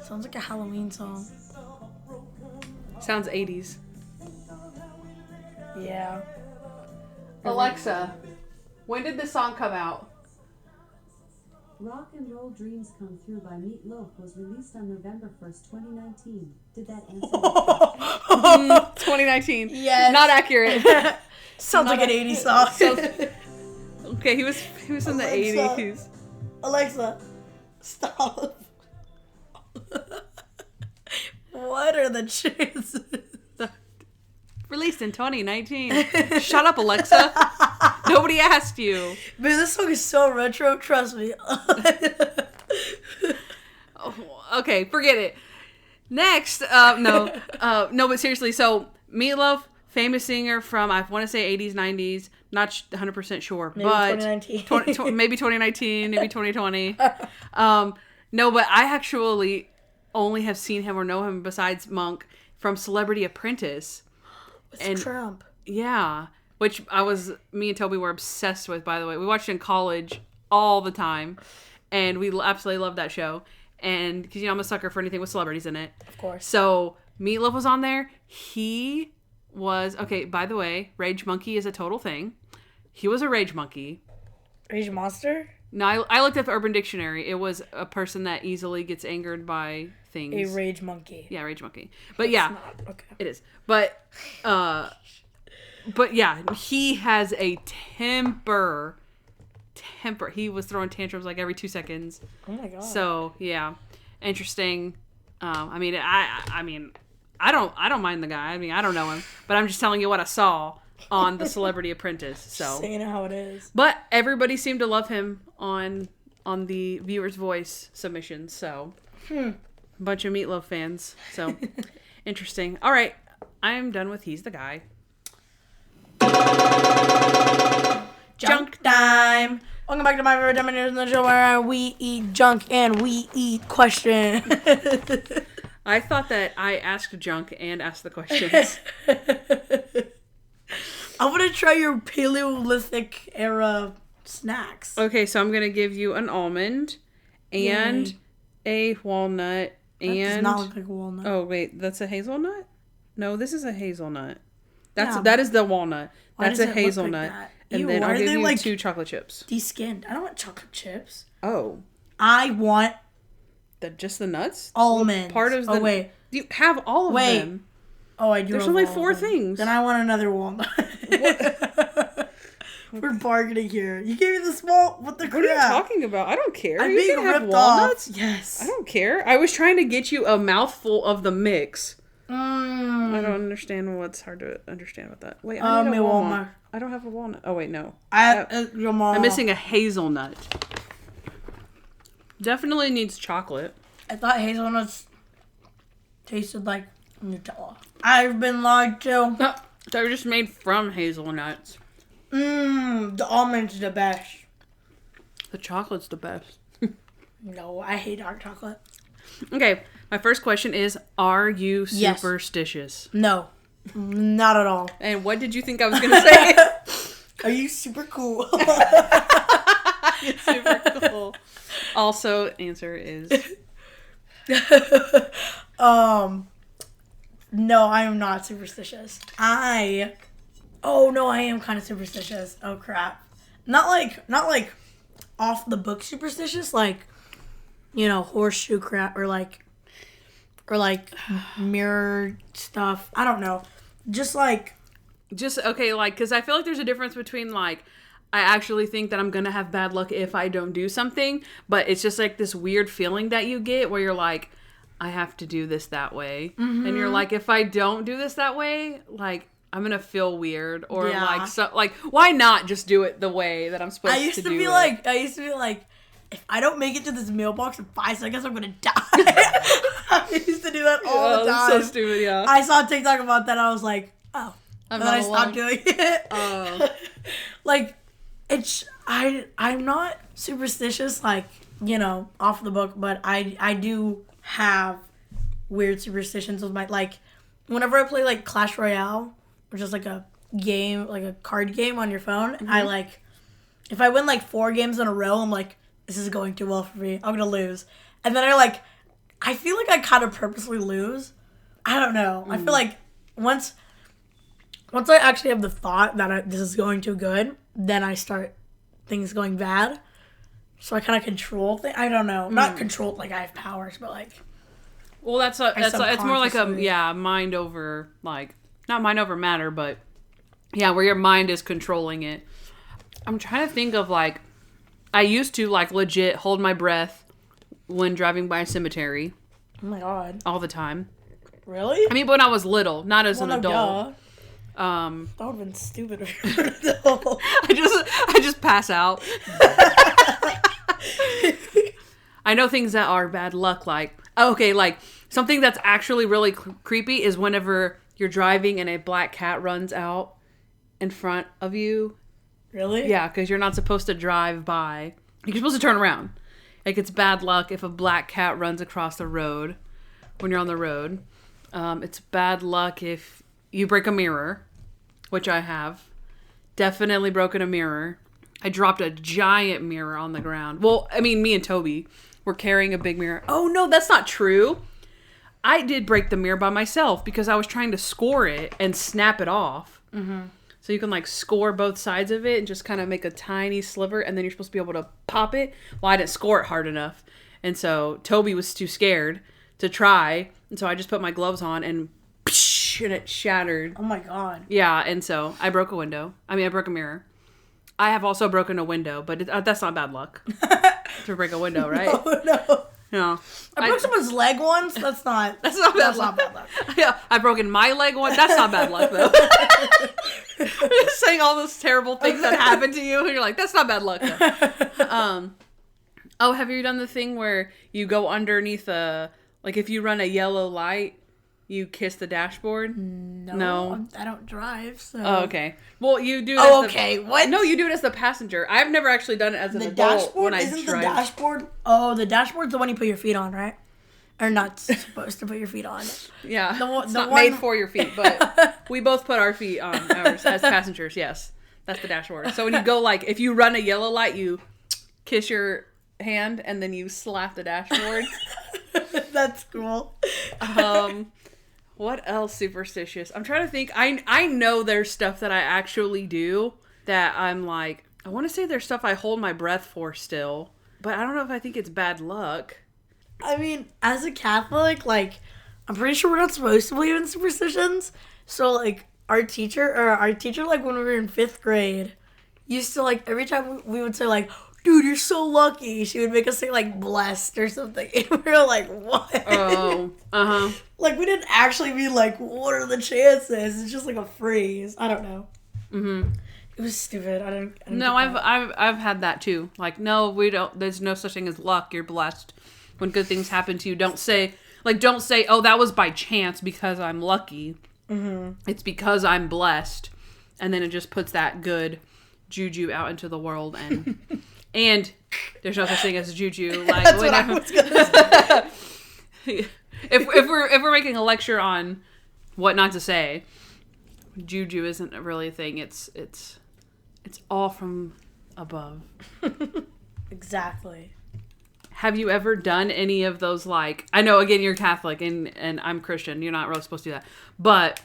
Sounds like a Halloween song. Sounds 80s. Yeah. Alexa, when did this song come out? Rock and Roll Dreams Come Through by Meatloaf was released on November 1st, 2019. Did that answer 2019. Yes. Not accurate. Sounds like an 80s song. Okay, he was in the 80s. Alexa, stop. What are the chances? Released in 2019. Shut up, Alexa. Nobody asked you. Man, this song is so retro. Trust me. Okay, forget it. Next, no, but seriously. So Meatloaf, famous singer from, I want to say 80s, 90s. Not 100% sure, maybe but 2019. Maybe 2019, maybe 2020. No, but I actually only have seen him or know him besides Monk from Celebrity Apprentice. With Trump. Yeah, which me and Toby were obsessed with, by the way. We watched it in college all the time, and we absolutely loved that show. And, because, I'm a sucker for anything with celebrities in it. Of course. So, Meatloaf was on there. He was, okay, by the way, Rage Monkey is a total thing. He was a Rage Monkey. Rage Monster? No, I looked up the Urban Dictionary. It was a person that easily gets angered by things. A Rage Monkey. Yeah, Rage Monkey. But yeah, okay. It is. But yeah, he has a temper. He was throwing tantrums like every 2 seconds. Oh my god. So yeah, interesting. I mean, I don't mind the guy. I mean, I don't know him, but I'm just telling you what I saw on the Celebrity Apprentice. So just saying how it is. But everybody seemed to love him on the viewer's voice submissions. So a bunch of Meatloaf fans. So interesting. All right, I'm done with He's the Guy. Junk time. Welcome back to my favorite time in the show where we eat junk and we eat question. I thought that I asked Junk and asked the questions. I want to try your Paleolithic era snacks. Okay, so I'm going to give you an almond and a walnut That does not look like a walnut. Oh, wait, that's a hazelnut? No, this is a hazelnut. That is the walnut. That's a hazelnut. Like and then I'll give you 2 chocolate chips. De-skinned. I don't want chocolate chips. Oh. I want... just the nuts? Almonds. Part of the... Oh, wait. You have all of them. Oh, I do. There's only 4 things. Then I want another walnut. We're bargaining here. You gave me the small... What the crap? What are you talking about? I don't care. I'm you being can have ripped walnuts. Off. Yes. I don't care. I was trying to get you a mouthful of the mix. I don't understand what's hard to understand about that. Wait, I need a walnut. I don't have a walnut. Oh, wait, no. I'm missing a hazelnut. Definitely needs chocolate. I thought hazelnuts tasted like Nutella. I've been lied to. No, they're just made from hazelnuts. The almond's the best. The chocolate's the best. No, I hate dark chocolate. Okay, my first question is, are you superstitious? No, not at all. And what did you think I was going to say? Are you super cool? Super cool. Also, answer is... No, I am not superstitious. Oh no, I am kind of superstitious. Oh crap. Not like off the book superstitious, like, you know, horseshoe crap or like mirror stuff. I don't know. Okay, like, because I feel like there's a difference between, like, I actually think that I'm going to have bad luck if I don't do something, but it's just, like, this weird feeling that you get where you're like, I have to do this that way. Mm-hmm. And you're like, if I don't do this that way, like, I'm going to feel weird. Or, why not just do it the way that I'm supposed to do it? I used to be like, if I don't make it to this mailbox in 5 seconds, I'm going to die. I used to do that all the time. So stupid, yeah. I saw a TikTok about that, and I was like, oh. And then I stopped doing it. Oh. Like, I'm not superstitious, like, you know, off the book, but I do have weird superstitions with my, like, whenever I play, like, Clash Royale, which is, like, a game, like, a card game on your phone, mm-hmm. I, like, if I win, like, 4 games in a row, I'm like, this is going too well for me. I'm going to lose. And then I feel like I kind of purposely lose. I don't know. I feel like once I actually have the thought that this is going too good, then I start things going bad. So I kind of control things. I don't know. Not control, like I have powers, but like. Well, it's more like mind over, like, not mind over matter, but yeah, where your mind is controlling it. I'm trying to think of, like, I used to, like, legit hold my breath when driving by a cemetery. Oh my god. All the time. Really? I mean, when I was little, not as an adult. That would have been stupid if you were an adult. I just pass out. I know things that are bad luck, like, okay, like, something that's actually really creepy is whenever you're driving and a black cat runs out in front of you. Really? Yeah, because you're not supposed to drive by. You're supposed to turn around. Like, it's bad luck if a black cat runs across the road when you're on the road. It's bad luck if you break a mirror, which I have. Definitely broken a mirror. I dropped a giant mirror on the ground. Well, I mean, me and Toby were carrying a big mirror. Oh, no, that's not true. I did break the mirror by myself because I was trying to score it and snap it off. Mm-hmm. So you can, like, score both sides of it and just kind of make a tiny sliver, and then you're supposed to be able to pop it. Well, I didn't score it hard enough. And so Toby was too scared to try. And so I just put my gloves on and it shattered. Oh, my God. Yeah, and so I broke a window. I mean, I broke a mirror. I have also broken a window, but that's not bad luck to break a window, right? No. I broke someone's leg once. That's not bad luck. Yeah, I've broken my leg once. That's not bad luck, though. Just saying all those terrible things that happen to you, and you're like, that's not bad luck, though. Have you done the thing where you go underneath like, if you run a yellow light, you kiss the dashboard? No. I don't drive, so. Oh, okay. Well, you do it what? No, you do it as the passenger. I've never actually done it as an adult dashboard? when I Isn't drive. The dashboard? Oh, the dashboard's the one you put your feet on, right? Or not supposed to put your feet on it. Yeah. It's not made for your feet, but we both put our feet on ours as passengers, yes. That's the dashboard. So when you go, like, if you run a yellow light, you kiss your hand and then you slap the dashboard. That's cool. What else superstitious? I'm trying to think. I know there's stuff that I actually do that I'm like, I want to say there's stuff I hold my breath for still, but I don't know if I think it's bad luck. I mean, as a Catholic, like, I'm pretty sure we're not supposed to believe in superstitions. So, like, our teacher, like, when we were in 5th grade, used to, like, every time we would say, like, dude, you're so lucky, she would make us say, like, blessed or something. And we were like, what? Oh, uh-huh. Like, we didn't actually be like, what are the chances? It's just, like, a phrase. I don't know. Mm-hmm. It was stupid. I don't No, I've had that, too. Like, no, we don't, there's no such thing as luck. You're blessed. When good things happen to you, don't say, oh, that was by chance because I'm lucky. Mm-hmm. It's because I'm blessed. And then it just puts that good juju out into the world. And there's no such thing as juju. Like, that's what I was going to say. if we're making a lecture on what not to say, juju isn't really a thing. It's all from above. Exactly. Have you ever done any of those, like, I know, again, you're Catholic and I'm Christian. You're not really supposed to do that. But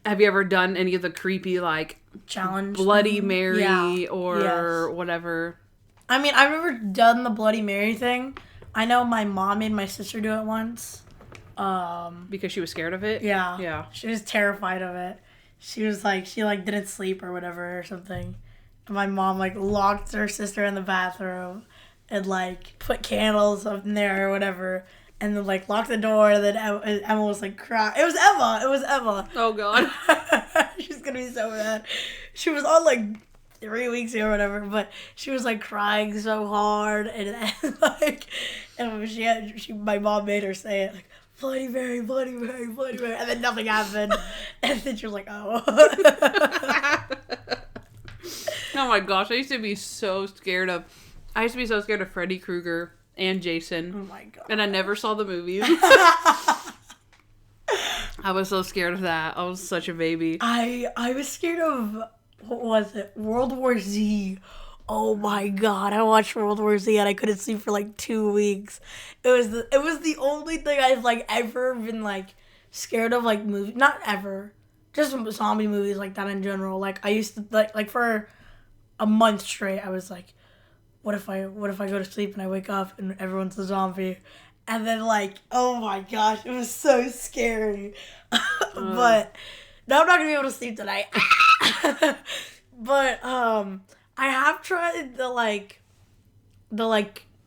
have you ever done any of the creepy, like, challenge Bloody Mary or whatever? I mean, I've never done the Bloody Mary thing. I know my mom made my sister do it once. Because she was scared of it? Yeah. Yeah. She was terrified of it. She was like, she didn't sleep or whatever or something. And my mom, like, locked her sister in the bathroom and, like, put candles up in there or whatever, and then, like, locked the door, and then Emma was, like, crying. It was Emma. Oh, God. She's gonna be so mad. She was on, like, 3 weeks or whatever, but she was, like, crying so hard, and like, and my mom made her say it, like, Bloody Mary, Bloody Mary, Bloody Mary, and then nothing happened, and then she was like, oh. Oh, my gosh, I used to be so scared of Freddy Krueger and Jason. Oh my god. And I never saw the movies. I was so scared of that. I was such a baby. I was scared of, what was it? World War Z. Oh my god, I watched World War Z and I couldn't sleep for like 2 weeks. It was the only thing I've like ever been like scared of, like movies. Not ever. Just zombie movies like that in general. Like I used to like for a month straight I was like, what if I go to sleep and I wake up and everyone's a zombie? And then, like, oh my gosh, it was so scary. But now I'm not going to be able to sleep tonight. But, I have tried the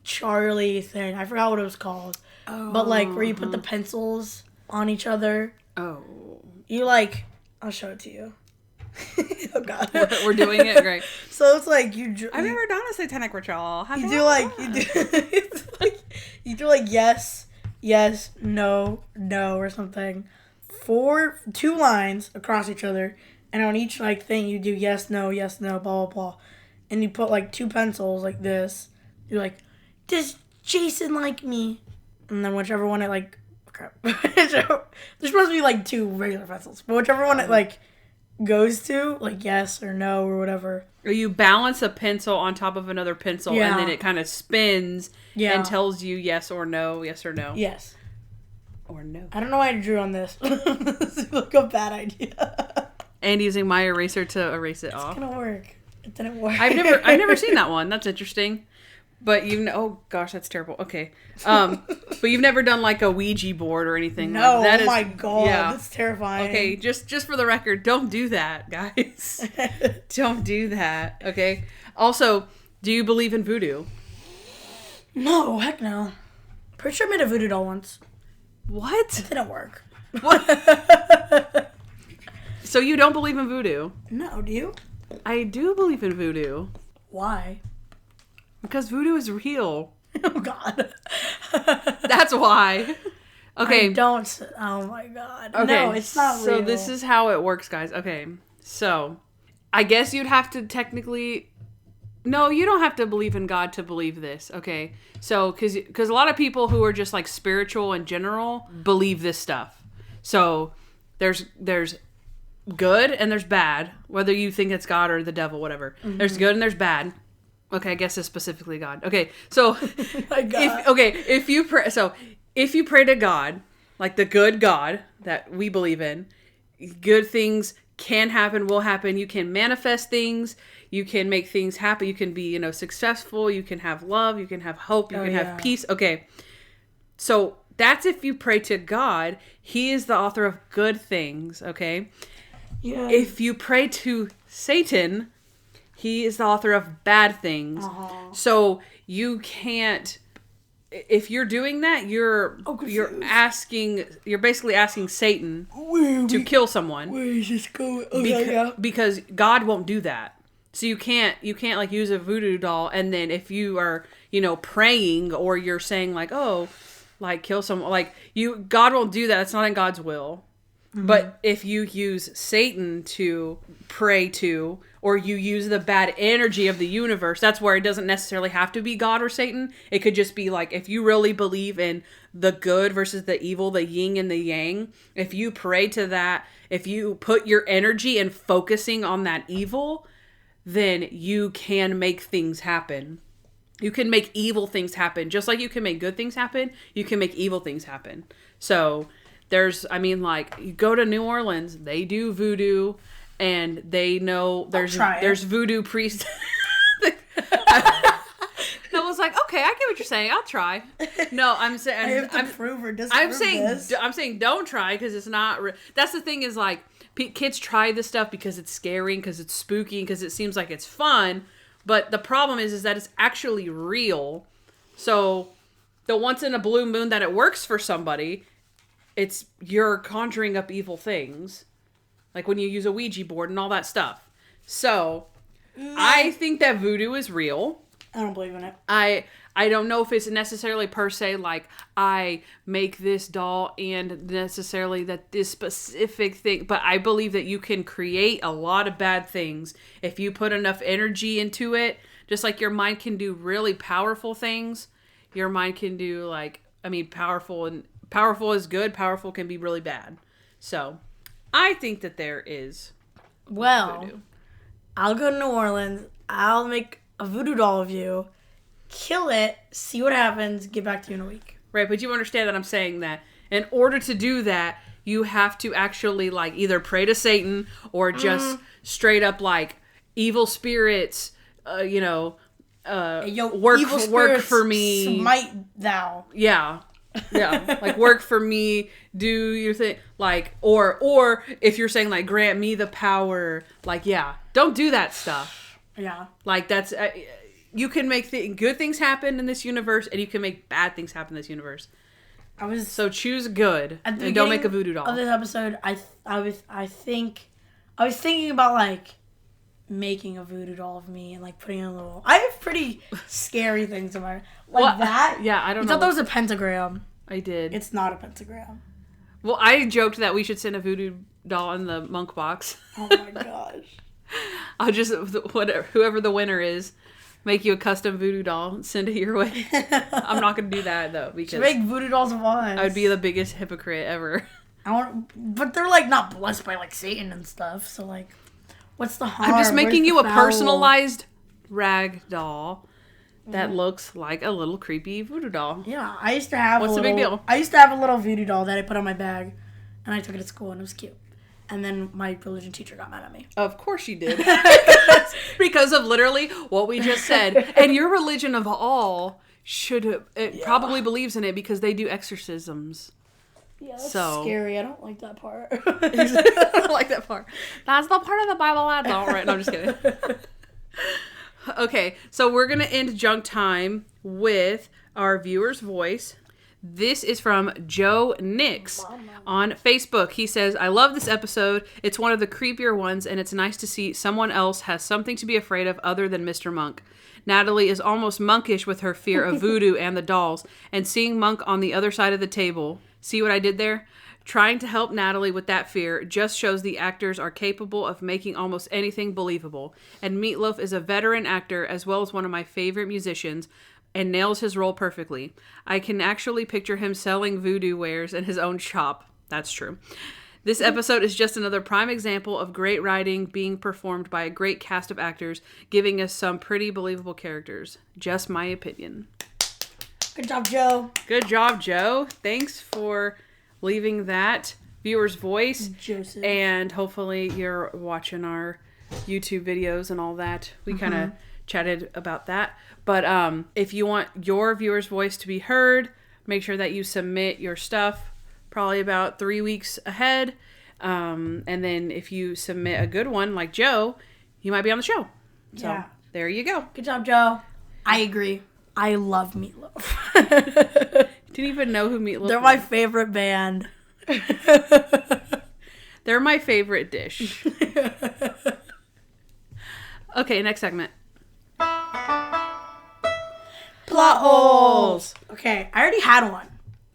Charlie thing. I forgot what it was called. Oh. But, like, where you put the pencils on each other. Oh. You, like, I'll show it to you. Oh god, we're doing it. Great. So it's like I've never done a satanic ritual. You do yes, no, or something. 2 lines across each other, and on each like thing you do yes, no, blah blah blah, and you put like 2 pencils like this. You're like, does Jason like me? And then whichever one it like, crap. There's supposed to be like 2 regular pencils, but whichever one it like goes to, like yes or no or whatever. Or you balance a pencil on top of another pencil, and then it kind of spins and tells you yes or no. Yes. Or no. I don't know why I drew on this. This is like a bad idea. And using my eraser to erase it off. It's gonna work. It didn't work. I've never seen that one. That's interesting. But oh gosh, that's terrible. Okay. But you've never done like a Ouija board or anything. No, like that. Oh my god, that's terrifying. Okay, just for the record, don't do that, guys. Don't do that. Okay. Also, do you believe in voodoo? No, heck no. Pretty sure I made a voodoo doll once. What? It didn't work. What? So you don't believe in voodoo? No, do you? I do believe in voodoo. Why? Because voodoo is real. Oh, God. That's why. Okay. I don't. Oh, my God. Okay. No, it's not real. So this is how it works, guys. Okay. So I guess you'd have to technically No, you don't have to believe in God to believe this, okay? So, because a lot of people who are just like spiritual in general believe this stuff. So, there's good and there's bad, whether you think it's God or the devil, whatever. Mm-hmm. There's good and there's bad. Okay, I guess it's specifically God. Okay, so my God. if you pray to God, like the good God that we believe in, good things can happen, will happen. You can manifest things. You can make things happen. You can be, successful. You can have love. You can have hope. You can have peace. Okay. So that's if you pray to God. He is the author of good things. Okay. Yeah. If you pray to Satan, he is the author of bad things. Uh-huh. So you can't. If you're doing that, you're basically asking Satan to kill someone. Where is this going? Okay, because God won't do that. So you can't like use a voodoo doll, and then if you are praying or you're saying like, oh, like kill someone, like God won't do that. It's not in God's will. Mm-hmm. But if you use Satan to pray to, or you use the bad energy of the universe, that's where it doesn't necessarily have to be God or Satan. It could just be like, if you really believe in the good versus the evil, the yin and the yang, if you pray to that, if you put your energy in focusing on that evil, then you can make things happen. You can make evil things happen. Just like you can make good things happen, you can make evil things happen. So you go to New Orleans, they do voodoo, and they know there's voodoo priests. I was like, okay, I get what you're saying. I'll try. No, I'm saying I have to prove or disprove this. I'm saying don't try because it's not. That's the thing is like kids try this stuff because it's scary, because it's spooky, because it seems like it's fun. But the problem is that it's actually real. So the once in a blue moon that it works for somebody, you're conjuring up evil things. Like when you use a Ouija board and all that stuff. So, I think that voodoo is real. I don't believe in it. I don't know if it's necessarily per se like I make this doll and necessarily that this specific thing. But I believe that you can create a lot of bad things if you put enough energy into it. Just like your mind can do really powerful things. Your mind can do powerful is good. Powerful can be really bad. So, I think that there is voodoo. I'll go to New Orleans. I'll make a voodoo doll of you, kill it, see what happens, get back to you in a week. Right, but you understand that I'm saying that in order to do that, you have to actually like either pray to Satan or just straight up like evil spirits, work for me. Smite thou. Yeah. Yeah, like work for me, do your thing, like, or if you're saying like grant me the power, like, yeah, don't do that stuff. Yeah, like that's you can make good things happen in this universe, and you can make bad things happen in this universe. So choose good and don't make a voodoo doll. Of this episode, I was thinking about like making a voodoo doll of me and like putting in a little. I have pretty scary things in my that. Yeah, I don't know. You thought that was a pentagram. I did. It's not a pentagram. Well, I joked that we should send a voodoo doll in the monk box. Oh my gosh. I'll just whoever the winner is, make you a custom voodoo doll, send it your way. I'm not gonna do that though because make voodoo dolls of us. I would be the biggest hypocrite ever. But they're like not blessed by like Satan and stuff. So like. What's the harm? I'm just making you a personalized rag doll that looks like a little creepy voodoo doll. Yeah, I used to have What's the big deal? I used to have a little voodoo doll that I put on my bag, and I took it to school, and it was cute. And then my religion teacher got mad at me. Of course you did. Because of literally what we just said. And your religion of all probably believes in it because they do exorcisms. Yeah, that's scary. I don't like that part. I don't like that part. That's the part of the Bible I don't. Right? No, I'm just kidding. Okay, so we're going to end junk time with our viewer's voice. This is from Joe Nix on Facebook. He says, I love this episode. It's one of the creepier ones, and it's nice to see someone else has something to be afraid of other than Mr. Monk. Natalie is almost monkish with her fear of voodoo and the dolls, and seeing Monk on the other side of the table. See what I did there? Trying to help Natalie with that fear just shows the actors are capable of making almost anything believable. And Meatloaf is a veteran actor as well as one of my favorite musicians and nails his role perfectly. I can actually picture him selling voodoo wares in his own shop. That's true. This episode is just another prime example of great writing being performed by a great cast of actors, giving us some pretty believable characters. Just my opinion. Good job, Joe. Good job, Joe. Thanks for leaving that viewer's voice. Joseph. And hopefully you're watching our YouTube videos and all that. We kind of chatted about that. But if you want your viewer's voice to be heard, make sure that you submit your stuff probably about 3 weeks ahead. And then if you submit a good one like Joe, you might be on the show. So there you go. Good job, Joe. I agree. I love Meatloaf. Didn't even know who Meatloaf They're was. my favorite band. They're my favorite dish. Okay, next segment. Plot holes. Okay, I already had one.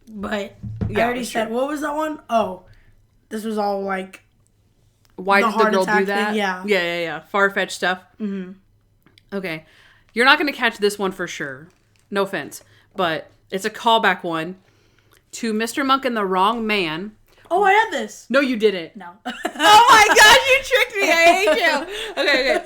But Yeah, I already said, what was that one? Oh, this was all like... Why did the girl do that? Thing, yeah. Yeah. Far-fetched stuff. Mm-hmm. Okay. You're not going to catch this one for sure. No offense. But it's a callback one to Mr. Monk and the Wrong Man. Oh, I had this. No, you didn't. No. Oh my gosh, you tricked me. I hate you. Okay.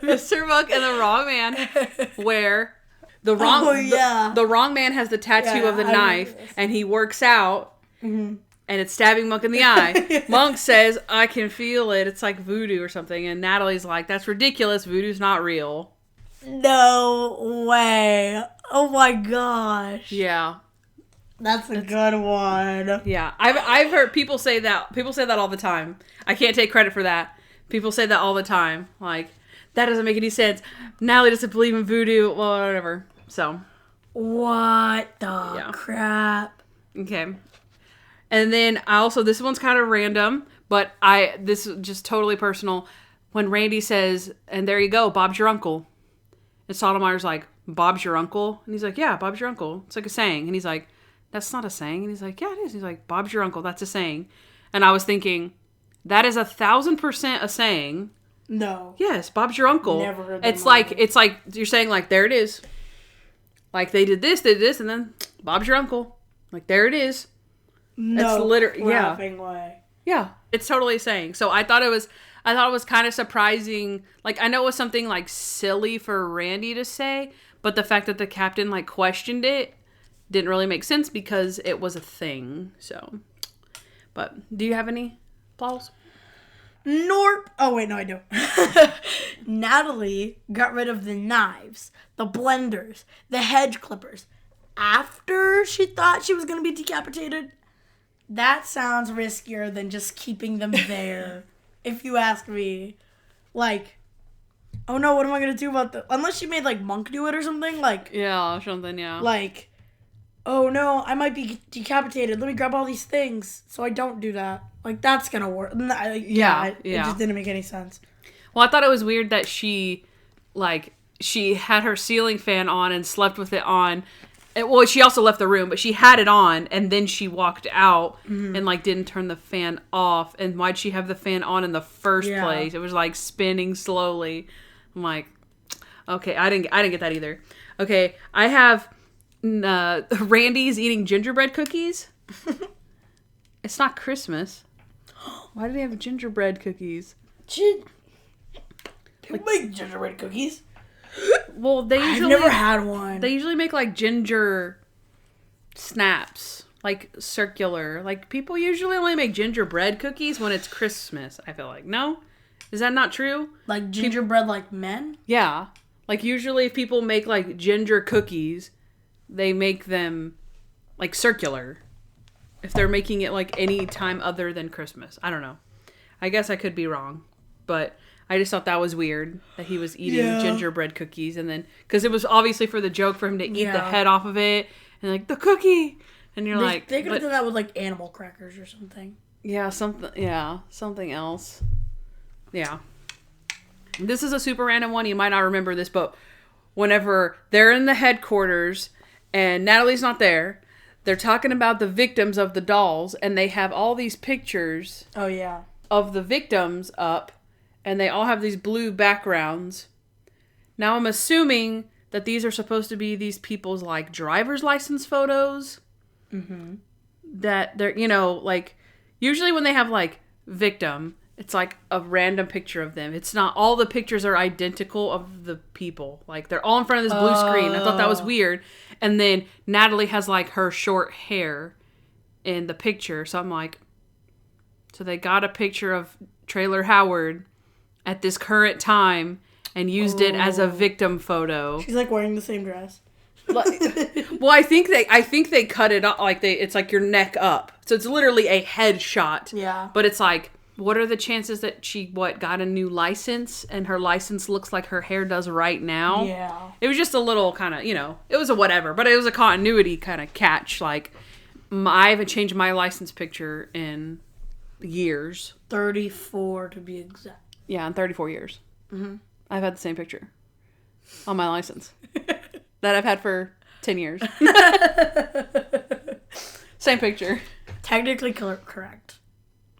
Mr. Monk and the Wrong Man, where the wrong man has the tattoo of the knife, and he works out, and it's stabbing Monk in the eye. Monk says, I can feel it. It's like voodoo or something. And Natalie's like, that's ridiculous. Voodoo's not real. No way. Oh my gosh. Yeah. That's a good one. Yeah. I've heard people say that. People say that all the time. I can't take credit for that. People say that all the time. Like, that doesn't make any sense. Natalie doesn't believe in voodoo. Well, whatever. So. What the crap? Okay. And then this one's kind of random, but this is just totally personal. When Randy says, and there you go, Bob's your uncle. And Sotomayer's like, Bob's your uncle? And he's like, yeah, Bob's your uncle. It's like a saying. And he's like, that's not a saying. And he's like, yeah, it is. He's like, Bob's your uncle. That's a saying. And I was thinking, that is 1,000% a saying. No. Yes, Bob's your uncle. Never heard that. It's like you're saying, like, there it is. Like, they did this, and then Bob's your uncle. Like, there it is. No. It's literally, way. Yeah, it's totally a saying. So I thought it was kind of surprising. Like, I know it was something like silly for Randy to say, but the fact that the captain like questioned it didn't really make sense because it was a thing. So, but do you have any applause? Nope. Oh wait, no, I do. Natalie got rid of the knives, the blenders, the hedge clippers after she thought she was going to be decapitated. That sounds riskier than just keeping them there, if you ask me. Like, oh no, what am I going to do about the... Unless she made, like, Monk do it or something, like... Yeah, something, yeah. Like, oh no, I might be decapitated. Let me grab all these things so I don't do that. Like, that's going to work. It just didn't make any sense. Well, I thought it was weird that she had her ceiling fan on and slept with it on. Well, she also left the room, but she had it on, and then she walked out and, like, didn't turn the fan off. And why'd she have the fan on in the first place? It was, like, spinning slowly. I'm like, okay, I didn't get that either. Okay, I have Randy's eating gingerbread cookies. It's not Christmas. Why do they have gingerbread cookies? People make gingerbread cookies. Well, I've never had one. They usually make like ginger snaps, like circular. Like people usually only make gingerbread cookies when it's Christmas. I feel like is that not true? Like gingerbread, like men? Yeah, like usually if people make like ginger cookies, they make them like circular. If they're making it like any time other than Christmas, I don't know. I guess I could be wrong, but. I just thought that was weird that he was eating gingerbread cookies, and then because it was obviously for the joke for him to eat the head off of it and like the cookie, and you're like they could have done that with like animal crackers or something. Yeah, something else. Yeah, this is a super random one. You might not remember this, but whenever they're in the headquarters and Natalie's not there, they're talking about the victims of the dolls, and they have all these pictures. Oh, yeah. Of the victims up, and they all have these blue backgrounds. Now I'm assuming that these are supposed to be these people's, like, driver's license photos. Mm-hmm. That they're, you know, like, usually when they have, like, victim, it's like a random picture of them. It's not, all the pictures are identical of the people. Like, they're all in front of this blue screen. I thought that was weird. And then Natalie has, like, her short hair in the picture. So I'm like, so they got a picture of Trailer Howard at this current time and used it as a victim photo. She's like wearing the same dress. Well, I think they cut it off, like it's like your neck up. So it's literally a headshot. Yeah. But it's like, what are the chances that she got a new license and her license looks like her hair does right now? Yeah. It was just a little kind of, you know, it was a whatever, but it was a continuity kind of catch. Like, I haven't changed my license picture in years. 34 to be exact. Yeah, in 34 years. Mm-hmm. I've had the same picture on my license that I've had for 10 years. Same picture. Technically correct.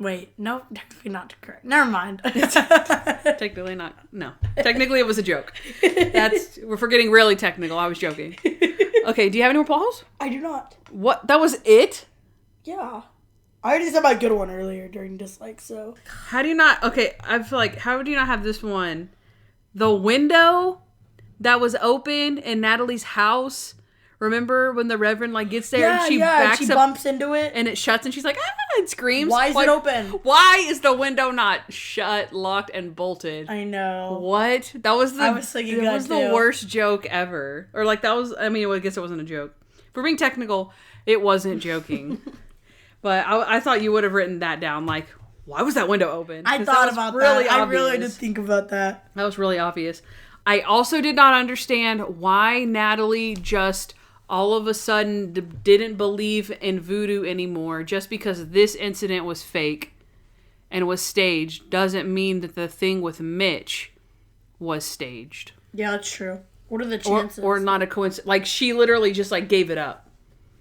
Wait, no, technically not correct. Never mind. Technically not. No. Technically it was a joke. We're forgetting really technical. I was joking. Okay, do you have any more plot holes? I do not. What? That was it? Yeah. I already said my good one earlier during dislike, so. How do you not... Okay, I feel like... How do you not have this one? The window that was open in Natalie's house. Remember when the Reverend, like, gets there and she backs she up... bumps into it. And it shuts and she's like, ah, and screams. Why is it open? Why is the window not shut, locked, and bolted? I know. What? That was the... I was thinking that was the worst joke ever. Or, like, that was... I mean, I guess it wasn't a joke. For being technical, it wasn't joking. But I thought you would have written that down. Like, why was that window open? I thought about that. I really did think about that. That was really obvious. I also did not understand why Natalie just all of a sudden didn't believe in voodoo anymore. Just because this incident was fake and was staged doesn't mean that the thing with Mitch was staged. Yeah, that's true. What are the chances? Or not a coincidence. Like, she literally just, like, gave it up.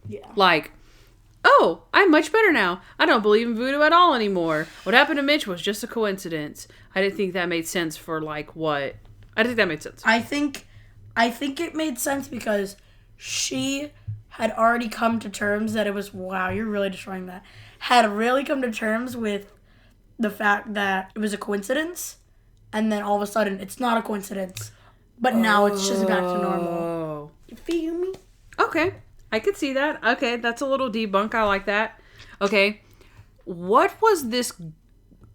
Yeah. Like... Oh, I'm much better now. I don't believe in voodoo at all anymore. What happened to Mitch was just a coincidence. I didn't think that made sense for, like, what? I didn't think that made sense. I think it made sense because she had already come to terms that it was, wow, you're really destroying that. Had really come to terms with the fact that it was a coincidence, and then all of a sudden it's not a coincidence. But now it's just back to normal. You feel me? Okay. I could see that. Okay, that's a little debunk. I like that. Okay. What was this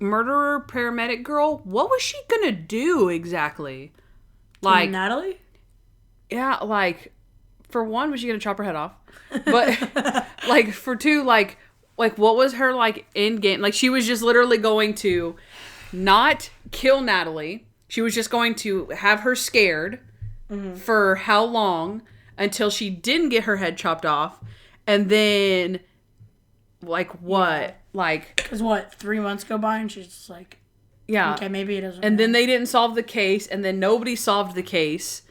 murderer paramedic girl? What was she gonna do exactly? Like, Natalie? Yeah, like, for one, was she gonna chop her head off? But, like, for two, like, what was her, like, end game? Like, she was just literally going to not kill Natalie. She was just going to have her scared for how long? Until she didn't get her head chopped off. And then, like, what? Yeah. Like... Because, 3 months go by and she's just like... Yeah. Okay, maybe it doesn't And work. then they didn't solve the case. And then nobody solved the case.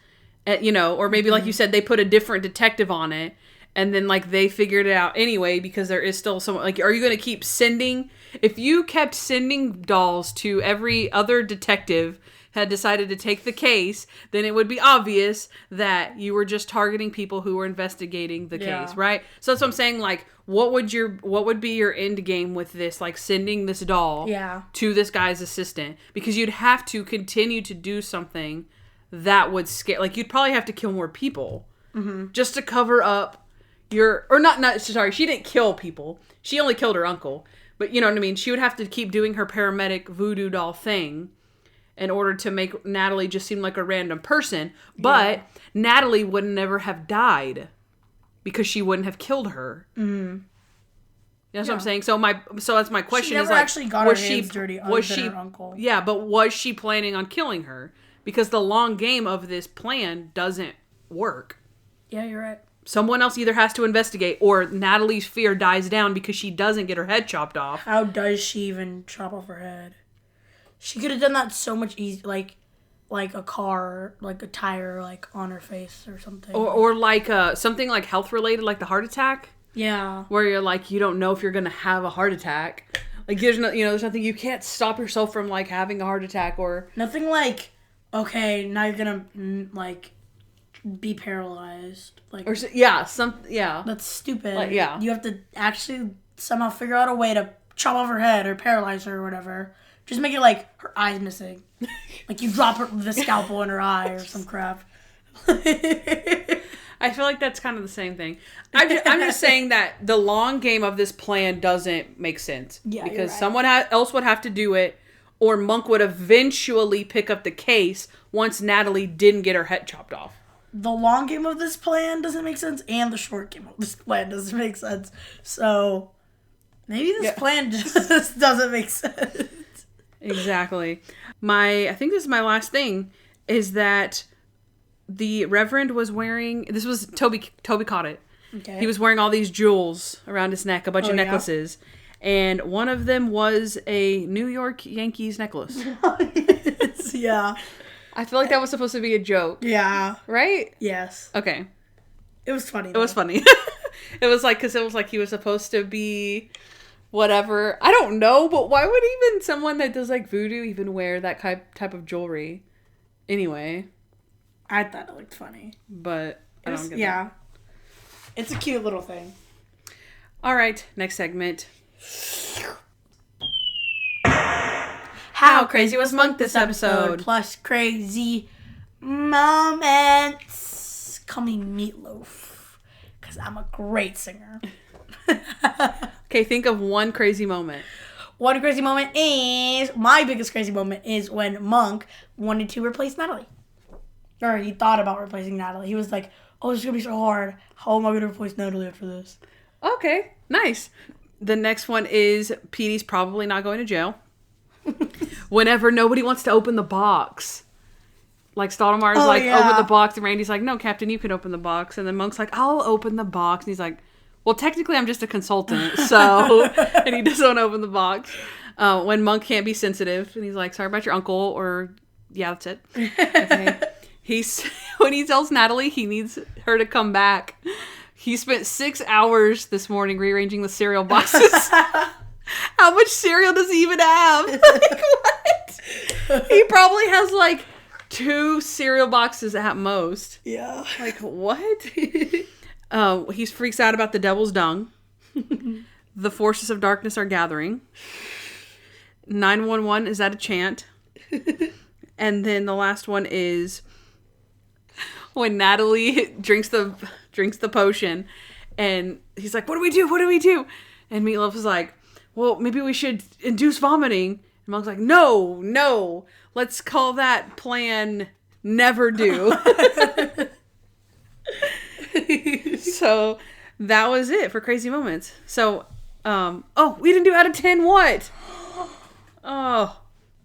You know, or maybe, like you said, they put a different detective on it. And then, like, they figured it out anyway because there is still someone... Like, are you going to keep sending... If you kept sending dolls to every other detective... had decided to take the case, then it would be obvious that you were just targeting people who were investigating the case, right? So that's what I'm saying, like, what would be your end game with this, like, sending this doll to this guy's assistant? Because you'd have to continue to do something that would scare, like, you'd probably have to kill more people just to cover up your, or sorry, she didn't kill people. She only killed her uncle. But you know what I mean? She would have to keep doing her paramedic voodoo doll thing in order to make Natalie just seem like a random person. But Natalie would never have died because she wouldn't have killed her. Mm-hmm. That's what I'm saying. So that's my question. She never is, like, actually got her hands dirty other than her uncle. Yeah, but was she planning on killing her? Because the long game of this plan doesn't work. Yeah, you're right. Someone else either has to investigate or Natalie's fear dies down because she doesn't get her head chopped off. How does she even chop off her head? She could have done that so much easier, like a car, like a tire, like on her face or something. Or like something like health related, like the heart attack. Yeah. Where you're like, you don't know if you're going to have a heart attack. Like, there's no, there's nothing, you can't stop yourself from, like, having a heart attack or... Nothing like, okay, now you're going to, like, be paralyzed. Like, or yeah. That's stupid. Like, yeah. You have to actually somehow figure out a way to chop off her head or paralyze her or whatever. Just make it like her eye's missing. Like you drop the scalpel in her eye or some crap. I feel like that's kind of the same thing. I'm just saying that the long game of this plan doesn't make sense. Yeah, because you're right. someone else would have to do it, or Monk would eventually pick up the case once Natalie didn't get her head chopped off. The long game of this plan doesn't make sense, and the short game of this plan doesn't make sense. So maybe this plan just doesn't make sense. Exactly. I think this is my last thing, is that the Reverend was wearing, this was, Toby caught it. Okay. He was wearing all these jewels around his neck, a bunch of necklaces. And one of them was a New York Yankees necklace. Yeah. I feel like that was supposed to be a joke. Yeah. Right? Yes. Okay. It was funny. It was funny. It was like, because it was like he was supposed to be whatever. I don't know, but why would even someone that does like voodoo even wear that type of jewelry? Anyway. I thought it looked funny. But I don't get that. Yeah. It's a cute little thing. All right, next segment. How crazy was Monk this episode? Plus crazy moments. Call me Meatloaf. Because I'm a great singer. Okay, think of one crazy moment. One crazy moment is... My biggest crazy moment is when Monk wanted to replace Natalie. Or he thought about replacing Natalie. He was like, oh, this is going to be so hard. How am I going to replace Natalie after this? Okay, nice. The next one is Petey's probably not going to jail. Whenever nobody wants to open the box. Like, Stottlemeier's open the box, and Randy's like, no, Captain, you can open the box. And then Monk's like, I'll open the box. And he's like, well, technically, I'm just a consultant, so... And he doesn't want to open the box. When Monk can't be sensitive, and he's like, sorry about your uncle, or... Yeah, that's it. Okay. When he tells Natalie he needs her to come back, he spent 6 hours this morning rearranging the cereal boxes. How much cereal does he even have? Like, what? He probably has, like, 2 cereal boxes at most. Yeah. Like, what? He freaks out about the devil's dung. The forces of darkness are gathering. 911 is at a chant. And then the last one is when Natalie drinks the potion, and he's like, what do we do? What do we do? And Meatloaf is like, well, maybe we should induce vomiting. And Monk's like, no, let's call that plan never do. So that was it for crazy moments. So, we didn't do out of 10 what? Oh.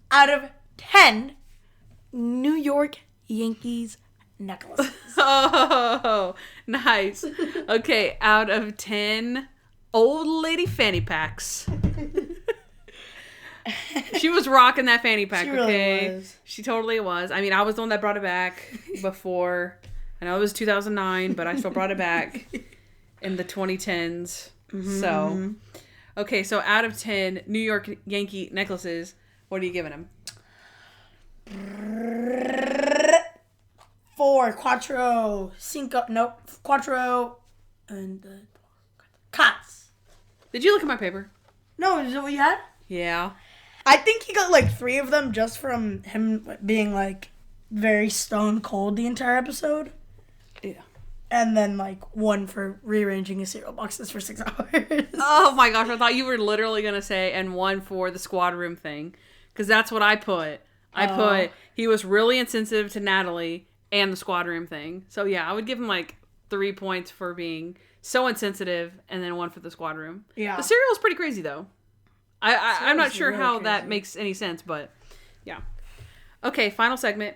Out of 10 New York Yankees necklaces. Oh, nice. Okay, out of 10 old lady fanny packs. She was rocking that fanny pack, she really was. She totally was. I mean, I was the one that brought it back before. I know it was 2009, but I still brought it back in the 2010s. Mm-hmm. So, okay, so out of 10 New York Yankee necklaces, what are you giving them? 4, Quattro, Cinco, nope, Quattro, and Cots. Did you look at my paper? No, is that what you had? Yeah. I think he got like 3 of them just from him being like very stone cold the entire episode. Yeah. And then like 1 for rearranging his cereal boxes for 6 hours. Oh my gosh, I thought you were literally going to say, and 1 for the squad room thing. Because that's what I put. I put, he was really insensitive to Natalie and the squad room thing. So yeah, I would give him like 3 points for being so insensitive, and then 1 for the squad room. Yeah. The cereal is pretty crazy though. I'm not sure really how crazy. that makes any sense, but yeah. Okay, final segment.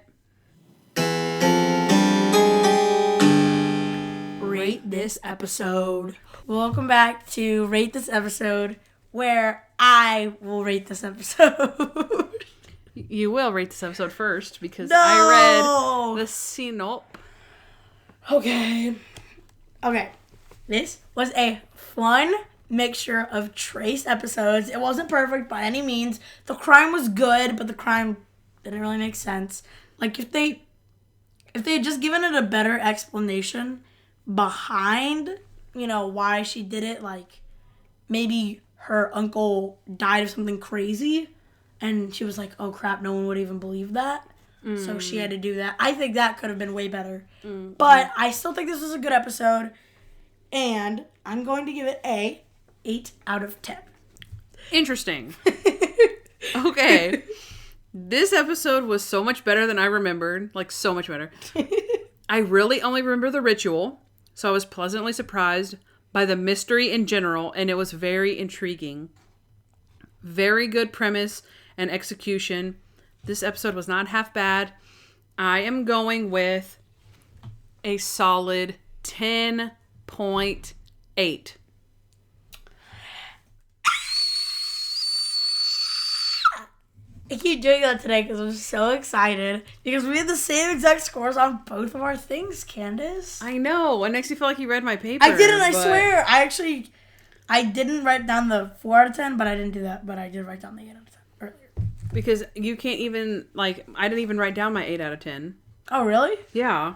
Rate this episode. Welcome back to Rate This Episode, where I will rate this episode. You will rate this episode first, because No! I read the synop. Okay. This was a fun mixture of Trace episodes. It wasn't perfect by any means. The crime was good, but the crime didn't really make sense. Like, if they had just given it a better explanation behind, why she did it, like, maybe her uncle died of something crazy, and she was like, oh crap, no one would even believe that. So she had to do that. I think that could have been way better. But I still think this was a good episode, and I'm going to give it a 8 out of 10. Interesting. Okay. This episode was so much better than I remembered. Like, so much better. I really only remember the ritual, so I was pleasantly surprised by the mystery in general, and it was very intriguing. Very good premise and execution. This episode was not half bad. I am going with a solid 10.8. I keep doing that today because I'm so excited. Because we had the same exact scores on both of our things, Kandyce. I know. It makes me feel like you read my paper. I didn't, I swear. I didn't write down the 4 out of 10, but I didn't do that. But I did write down the 8 out of 10 earlier. Because you can't even, like, I didn't even write down my 8 out of 10. Oh, really? Yeah.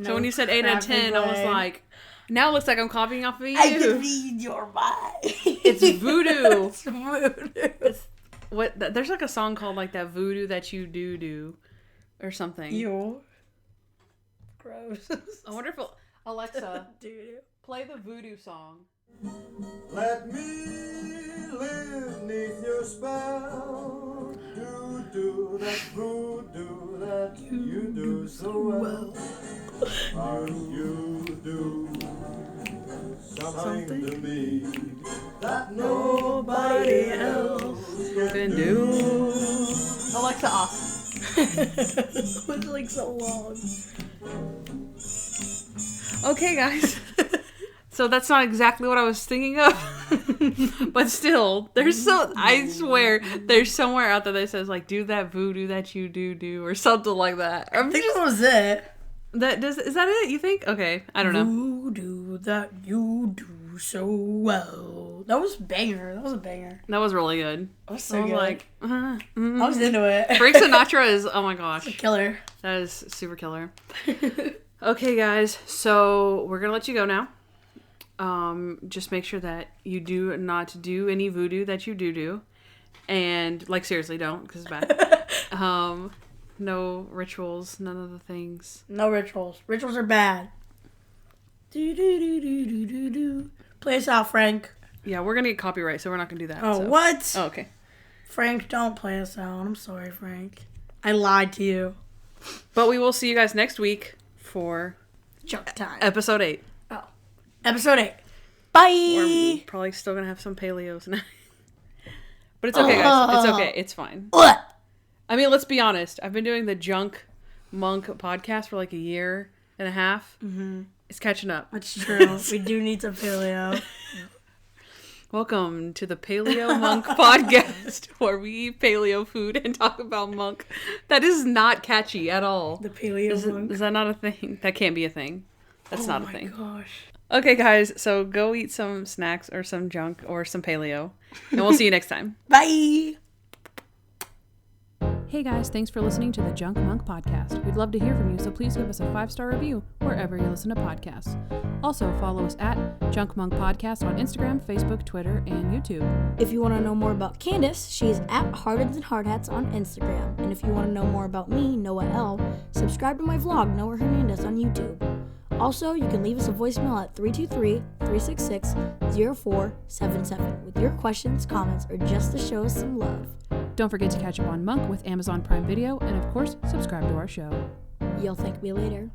So when you said 8 out of 10, I was like, now it looks like I'm copying off of you. I can read your mind. It's Voodoo. It's Voodoo. There's like a song called like that Voodoo that you do or something. Ew. Gross. I wonder if Alexa, play the Voodoo song. Let me live neath your spell. Do that voodoo that you do so well. You do something to me that nobody else can do. Alexa off. It was like so long. Okay, guys. So that's not exactly what I was thinking of. But still, I swear, there's somewhere out there that says, like, do that voodoo that you do, or something like that. I think that was it. Is that it, you think? Okay, I don't know. Voodoo that you do so well. That was banger. That was a banger. That was really good. That was so good. Like, I was into it. Frank Sinatra is, oh my gosh. It's a killer. That is super killer. Okay, guys, so we're going to let you go now. Just make sure that you do not do any voodoo that you do. And, like, seriously, don't, because it's bad. No rituals, none of the things. No rituals. Rituals are bad. Do. Play us out, Frank. Yeah, we're going to get copyright, so we're not going to do that. Oh, so. what? Oh, okay. Frank, don't play us out. I'm sorry, Frank. I lied to you. But we will see you guys next week for Junk time. Episode 8. Oh. Episode 8. Bye! We're probably still going to have some paleos tonight. But it's okay, guys. It's okay. It's fine. What? I mean, let's be honest. I've been doing the Junk Monk podcast for like a year and a half. Mm-hmm. It's catching up. That's true. We do need some paleo. Welcome to the Paleo Monk podcast, where we eat paleo food and talk about monk. That is not catchy at all. The paleo monk. Is that not a thing? That can't be a thing. That's not a thing. Oh my gosh. Okay, guys. So go eat some snacks or some junk or some paleo. And we'll see you next time. Bye! Hey guys, thanks for listening to the Junk Monk Podcast. We'd love to hear from you, so please give us a 5-star review wherever you listen to podcasts. Also, follow us at Junk Monk Podcast on Instagram, Facebook, Twitter, and YouTube. If you want to know more about Kandyce, she's at Hardens and Hardhats on Instagram. And if you want to know more about me, Noah L., subscribe to my vlog, Noah Hernandez, on YouTube. Also, you can leave us a voicemail at 323-366-0477 with your questions, comments, or just to show us some love. Don't forget to catch up on Monk with Amazon Prime Video, and of course, subscribe to our show. You'll thank me later.